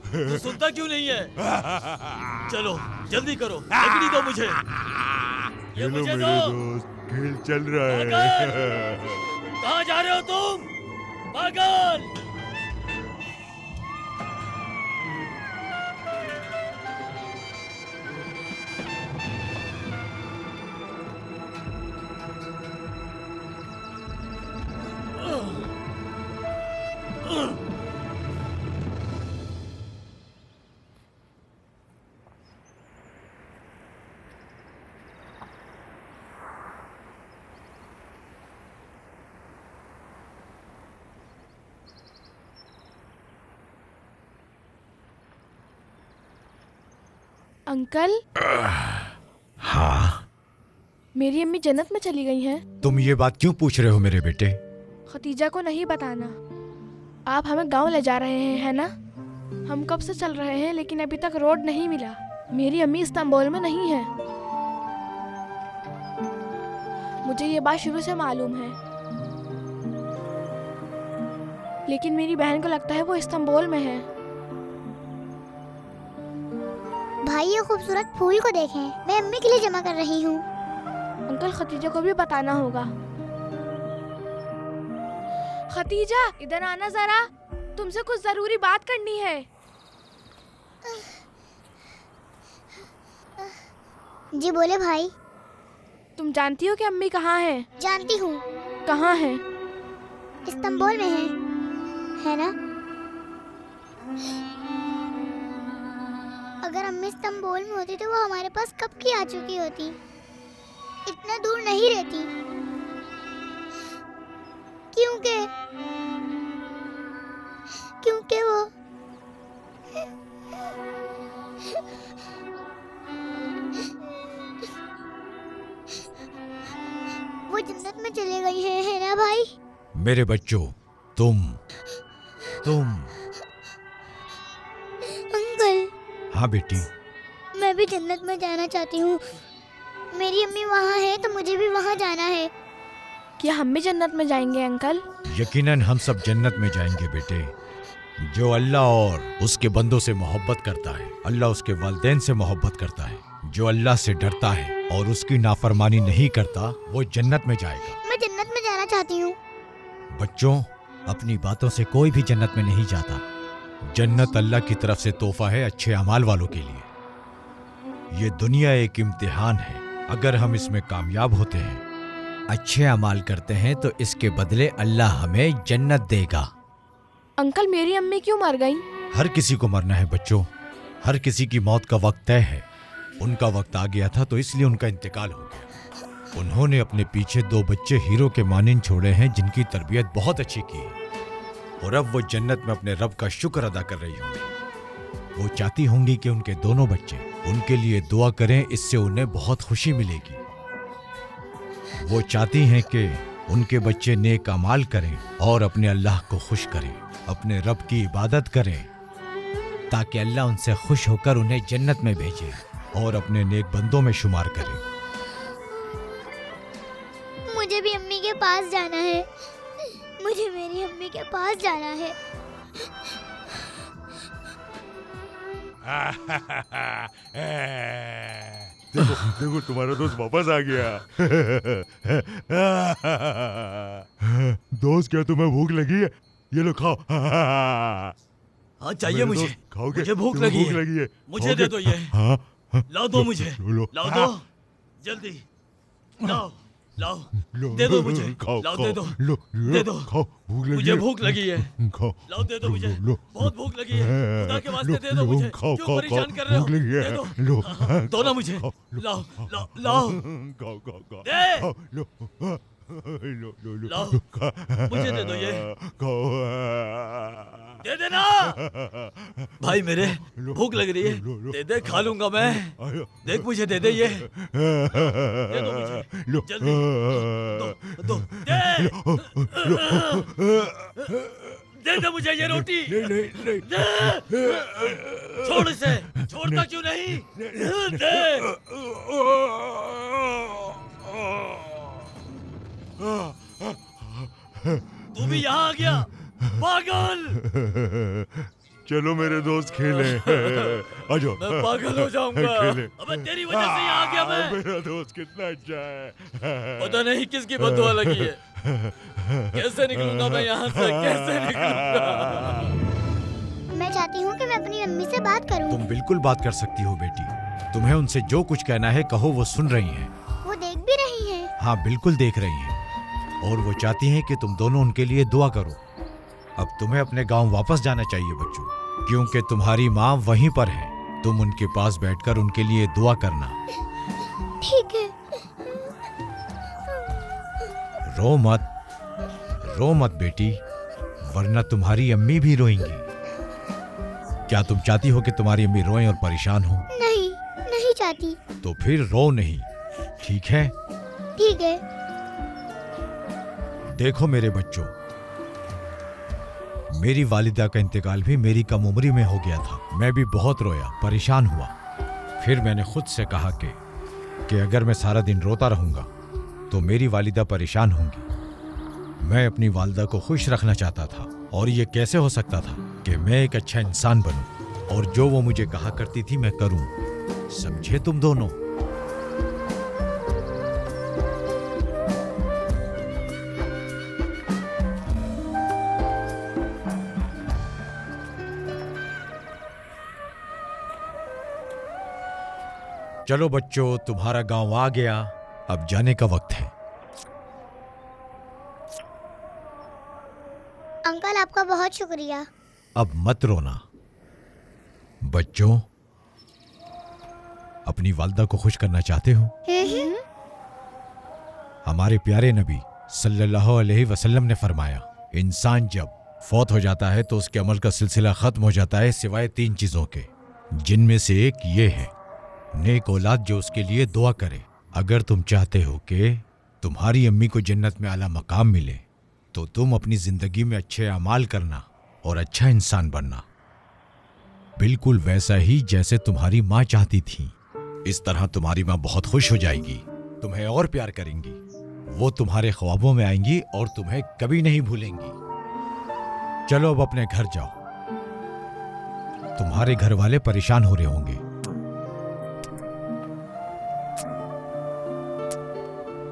तू सुनता क्यों नहीं है? चलो जल्दी करो, लकड़ी दो मुझे। ये खेलो मुझे मेरे दो। दोस्त, खेल चल रहा है। कहाँ जा रहे हो तुम? पागल! अंकल। हाँ, मेरी अम्मी जन्नत में चली गई हैं। तुम ये बात क्यों पूछ रहे हो मेरे बेटे? खतीजा को नहीं बताना। आप हमें गांव ले जा रहे हैं, है ना? हम कब से चल रहे हैं लेकिन अभी तक रोड नहीं मिला। मेरी अम्मी इस्तांबुल में नहीं है। मुझे ये बात शुरू से मालूम है, लेकिन मेरी बहन को लगता है वो इस्तांबुल में है। भाई ये खूबसूरत फूल को देखें, मैं अम्मी के लिए जमा कर रही हूँ। अंकल खतीजा को भी बताना होगा। खतीजा इधर आना जरा, तुमसे कुछ जरूरी बात करनी है। जी बोले भाई। तुम जानती हो कि अम्मी कहाँ है? जानती हूँ। कहाँ है? इस्तांबुल में है ना? अगर अम्मी इस्तांबुल में होती तो वो हमारे पास कब की आ चुकी होती। इतना दूर नहीं रहती, क्योंकि वो जन्नत में चले गई है ना भाई? मेरे बच्चों, तुम अंकल। हाँ बेटी, मैं भी जन्नत में जाना चाहती हूँ। मेरी अम्मी वहाँ है तो मुझे भी वहाँ जाना है। क्या हम भी जन्नत में जाएंगे अंकल? यकीनन हम सब जन्नत में जाएंगे बेटे। जो अल्लाह और उसके बंदों से मोहब्बत करता है, अल्लाह उसके वालिदैन से मोहब्बत करता है। जो अल्लाह से डरता है और उसकी नाफरमानी नहीं करता, वो जन्नत में जाएगा। मैं जन्नत में जाना चाहती हूँ। बच्चों, अपनी बातों से कोई भी जन्नत में नहीं जाता। जन्नत अल्लाह की तरफ से तोहफा है अच्छे अमाल वालों के लिए। ये दुनिया एक इम्तिहान है। अगर हम इसमें कामयाब होते हैं, अच्छे अमाल करते हैं, तो इसके बदले अल्लाह हमें जन्नत देगा। अंकल मेरी अम्मी क्यों मर गई? हर किसी को मरना है बच्चों, हर किसी की मौत का वक्त तय है। उनका वक्त आ गया था तो इसलिए उनका इंतकाल हो गया। उन्होंने अपने पीछे 2 बच्चे हीरो के मानिंद छोड़े हैं, जिनकी तरबियत बहुत अच्छी की है, और अब वो जन्नत में अपने रब का शुक्र अदा कर रही होंगी। वो चाहती होंगी कि उनके दोनों बच्चे उनके लिए दुआ करें, इससे उन्हें बहुत खुशी मिलेगी। वो चाहती हैं कि उनके बच्चे नेक अमाल करें और अपने अल्लाह को खुश करें, अपने रब की इबादत करें, ताकि अल्लाह उनसे खुश होकर उन्हें जन्नत में भेजे और अपने नेक बंदों में शुमार करे। मुझे भी अम्मी के पास जाना है। मुझे मेरी अम्मी के पास जाना है। देखो देखो, तुम्हारा दोस्त वापस आ गया। दोस्त, क्या तुम्हें भूख लगी है? ये लो खाओ। हाँ चाहिए मुझे। खाओगे? मुझे भूख तुम्हें लगी है। मुझे दे दो ये। हाँ, लाओ दो मुझे। लाओ दो जल्दी, लाओ। लाओ, दे दो मुझे। लाओ, दे दो, दे दो। मुझे भूख लगी है। लाओ, दे दो मुझे। बहुत भूख लगी है। खुदा के वास्ते दे दो मुझे। क्यों परेशान कर रहे हो? दे दो। दो ना मुझे। लाओ, लाओ, लाओ। दे। लाओ, मुझे दे दो ये। दे देना। भाई मेरे, भूख लग रही है। दे दे, खा लूंगा मैं। देख, मुझे दे दे ये। दे दो मुझे, जल्दी। दो, दे। दे दे मुझे ये रोटी। नहीं। दे। छोड़ इसे। छोड़ता क्यों नहीं? दे। तू भी यहाँ आ गया, पागल। चलो मेरे दोस्त खेलें। आ जाओ। मैं पागल हो जाऊंगा। अबे तेरी वजह से यहाँ आ गया मैं। मेरा दोस्त कितना अच्छा है। पता नहीं किसकी बददुआ लगी है। कैसे निकलूंगा मैं यहाँ से? कैसे निकलूंगा? मैं चाहती हूँ कि मैं अपनी अम्मी से बात करूँ। तुम बिल्कुल बात कर सकती हो बेटी। तुम्हें उनसे जो कुछ कहना है कहो, वो सुन रही हैं। वो देख भी रही हैं। हाँ, बिल्कुल देख रही हैं। और वो चाहती हैं कि तुम दोनों उनके लिए दुआ करो। अब तुम्हें अपने गांव वापस जाना चाहिए बच्चों, क्योंकि तुम्हारी माँ वहीं पर है। तुम उनके पास बैठकर उनके लिए दुआ करना। ठीक है। रो मत बेटी, वरना तुम्हारी अम्मी भी रोएंगी। क्या तुम चाहती हो कि तुम्हारी अम्मी रोएं और परेशान हो? नहीं चाहती। तो फिर रो नहीं, ठीक है? ठीक है। देखो मेरे बच्चों, मेरी वालिदा का इंतकाल भी मेरी कम उम्री में हो गया था। मैं भी बहुत रोया, परेशान हुआ। फिर मैंने खुद से कहा कि अगर मैं सारा दिन रोता रहूंगा तो मेरी वालिदा परेशान होंगी। मैं अपनी वालिदा को खुश रखना चाहता था, और ये कैसे हो सकता था कि मैं एक अच्छा इंसान बनूं और जो वो मुझे कहा करती थी मैं करूं। समझे तुम दोनों? चलो बच्चों, तुम्हारा गांव आ गया। अब जाने का वक्त है। अंकल, आपका बहुत शुक्रिया। अब मत रोना बच्चों। अपनी वालिदा को खुश करना चाहते हो? हमारे प्यारे नबी सल्लल्लाहु अलैहि वसल्लम ने फरमाया, इंसान जब फौत हो जाता है तो उसके अमल का सिलसिला खत्म हो जाता है, सिवाय 3 चीजों के, जिनमें से एक ये है, नेक औलाद जो उसके लिए दुआ करे। अगर तुम चाहते हो कि तुम्हारी अम्मी को जन्नत में आला मकाम मिले तो तुम अपनी जिंदगी में अच्छे अमाल करना और अच्छा इंसान बनना, बिल्कुल वैसा ही जैसे तुम्हारी माँ चाहती थी। इस तरह तुम्हारी माँ बहुत खुश हो जाएगी, तुम्हें और प्यार करेंगी। वो तुम्हारे ख्वाबों में आएंगी और तुम्हें कभी नहीं भूलेंगी। चलो अब अपने घर जाओ, तुम्हारे घर वाले परेशान हो रहे होंगे।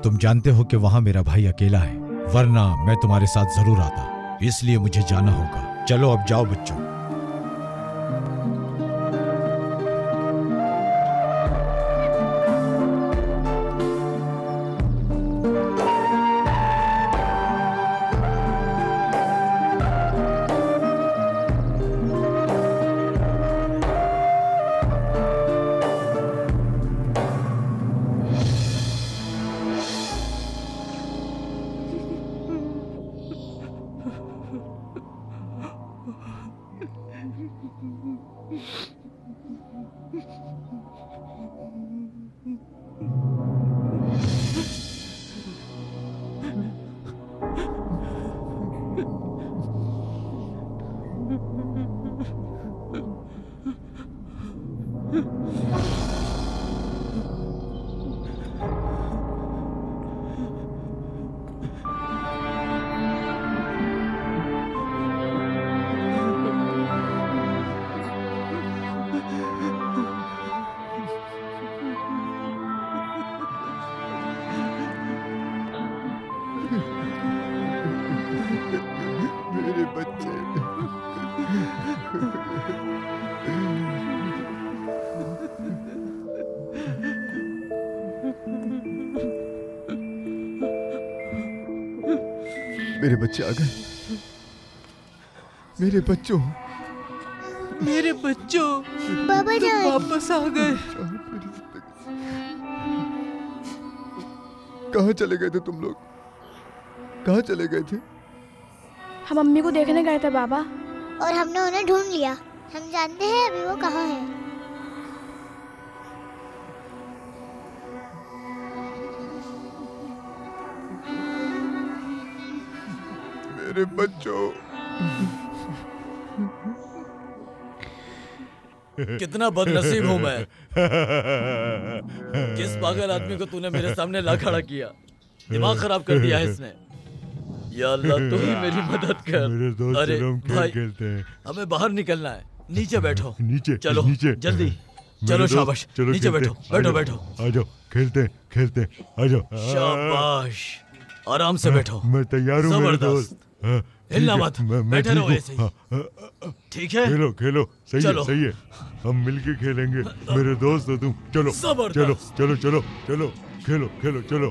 तुम जानते हो कि वहां मेरा भाई अकेला है, वरना मैं तुम्हारे साथ जरूर आता, इसलिए मुझे जाना होगा। चलो अब जाओ बच्चों। मेरे बच्चे आ गए। मेरे बच्चों, मेरे बच्चों, बाबा तुम जान। वापस आ गए। कहाँ चले गए थे तुम लोग? कहाँ चले गए थे? हम मम्मी को देखने गए थे बाबा। और हमने उन्हें ढूंढ लिया। हम जानते हैं अभी वो कहाँ है। मेरे बच्चों। कितना बदनसीब हूँ मैं। किस पागल आदमी को तूने मेरे सामने ला खड़ा किया। दिमाग खराब कर दिया है इसने। या अल्लाह तू ही मेरी मदद कर। मेरे दोस्त अरे चलो हम खेल भाई, खेलते हैं। हमें बाहर निकलना है। नीचे बैठो। नीचे चलो नीचे जल्दी। मेरे चलो दोस्त, शाबाश। चलो नीचे खेलते बैठो हैं। बैठो आ बैठो। जाओ, आ जाओ खेलते हैं, खेलते हैं, आ जाओ। शाबाश। आराम से बैठो। मैं तैयार हूँ मेरे जबरदस्त। दोस्त। हाँ, हिलना ठीक है, मत। मैं बैठे ठीक रहो हूँ। ऐसे ही। हाँ, ठीक है। खेलो खेलो, सही है चलो। सही है। हम मिलके खेलेंगे मेरे दोस्त हो तुम। चलो जबरदस्त। चलो चलो चलो चलो खेलो खेलो चलो।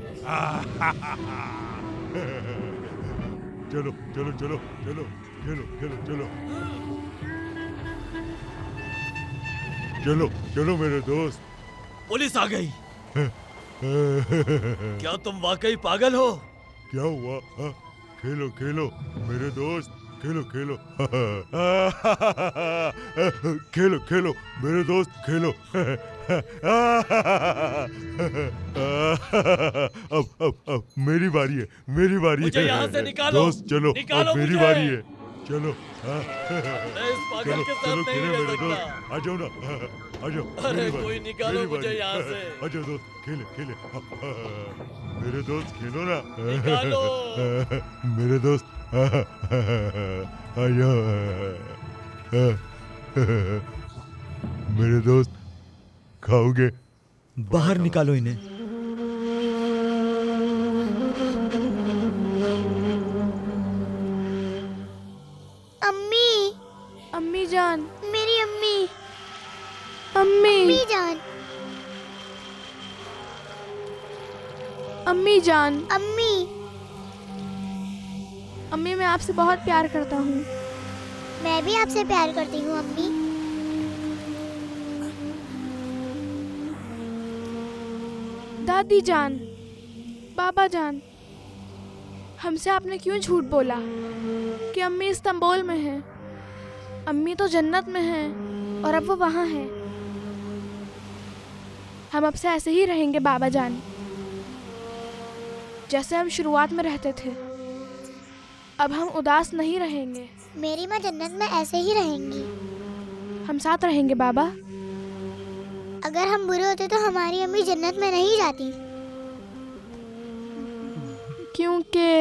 चलो चलो चलो चलो खेलो खेलो चलो। चलो चलो मेरे दोस्त। पुलिस आ गई। क्या तुम वाकई पागल हो? क्या हुआ? हाँ, खेलो खेलो मेरे दोस्त, खेलो खेलो। खेलो खेलो मेरे दोस्त, खेलो। अब मेरी बारी है, मेरी बारी मुझे है। यहाँ से निकालो। दोस्त चलो, निकालो अब मेरी मुझे। बारी है। चलो। मैं इस पागल चलो के साथ चलो नहीं खेले रह मेरे सकता। दोस्त, आ जाओ ना, आ जाओ। अरे मेरी बारी, कोई निकालो मेरी मुझे बारी। यहाँ से। आ जाओ दोस्त, खेले खेले। मेरे दोस्त खेलो ना। निकालो। मेरे दोस्त आ जाओ। मेरे दोस्त खाओगे? बाहर निकालो इन्हें। अम्मी, अम्मी जान। मेरी अम्मी। अम्मी। अम्मी जान। अम्मी जान। अम्मी। अम्मी मैं आपसे बहुत प्यार करता हूँ। मैं भी आपसे प्यार करती हूँ अम्मी। दादी जान, बाबा जान, हमसे आपने क्यों झूठ बोला कि अम्मी इस्तांबुल में है? अम्मी तो जन्नत में है और अब वो वहाँ है। हम अब से ऐसे ही रहेंगे बाबा जान, जैसे हम शुरुआत में रहते थे। अब हम उदास नहीं रहेंगे। मेरी माँ जन्नत में ऐसे ही रहेंगी। हम साथ रहेंगे बाबा। अगर हम बुरे होते तो हमारी अम्मी जन्नत में नहीं जाती। क्योंकि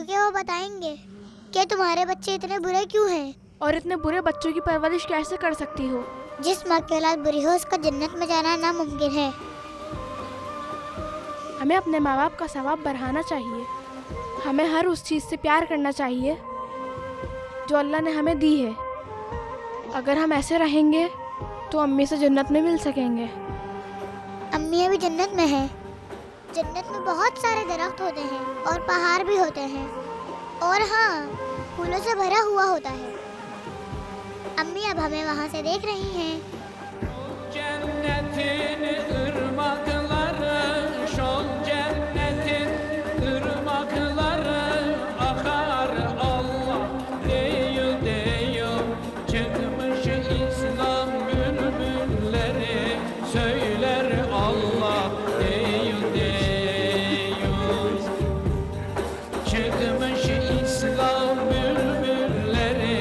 वो बताएंगे कि तुम्हारे बच्चे इतने बुरे क्यों हैं। और इतने बुरे बच्चों की परवरिश कैसे कर सकती हो? जिस माँ की औलाद बुरी हो उसका जन्नत में जाना नामुमकिन है। हमें अपने माँ बाप का सवाब बढ़ाना चाहिए। हमें हर उस चीज़ से प्यार करना चाहिए जो अल्लाह ने हमें दी है। अगर हम ऐसे रहेंगे तो अम्मी से जन्नत में मिल सकेंगे। अम्मी अभी जन्नत में है। जन्नत में बहुत सारे दरख्त होते हैं और पहाड़ भी होते हैं और हाँ, फूलों से भरा हुआ होता है। अम्मी अब हमें वहाँ से देख रही हैं। Cennetin ırmakları, şol cennetin ırmakları akar Allah deyil deyil. Çıkmış İslam bülbülleri söyler Allah deyil deyil. Çıkmış İslam bülbülleri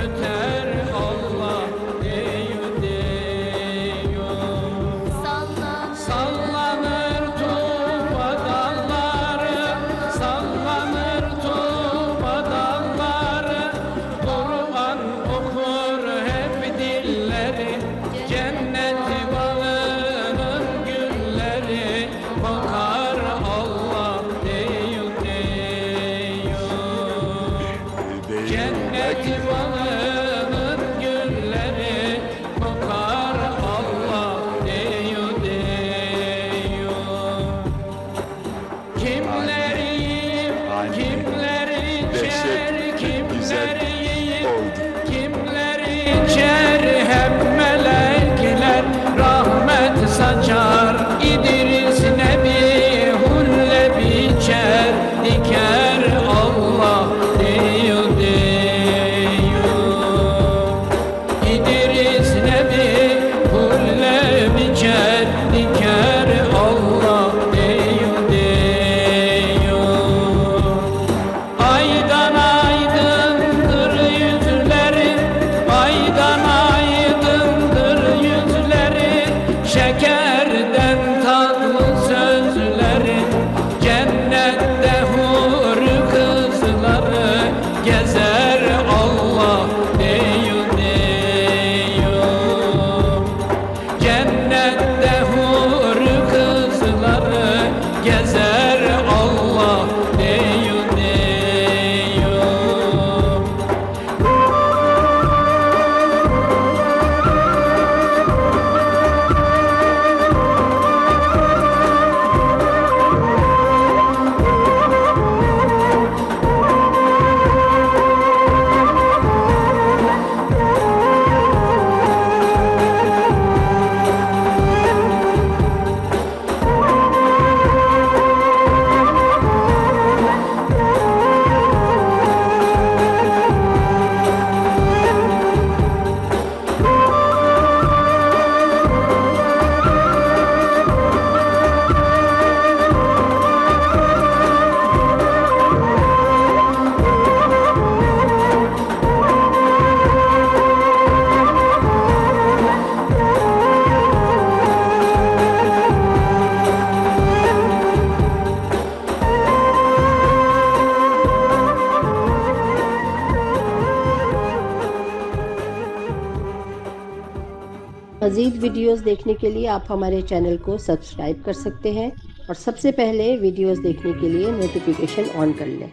öter Allah deyil deyil. मज़ीद वीडियोस देखने के लिए आप हमारे चैनल को सब्सक्राइब कर सकते हैं और सबसे पहले वीडियोस देखने के लिए नोटिफिकेशन ऑन कर लें।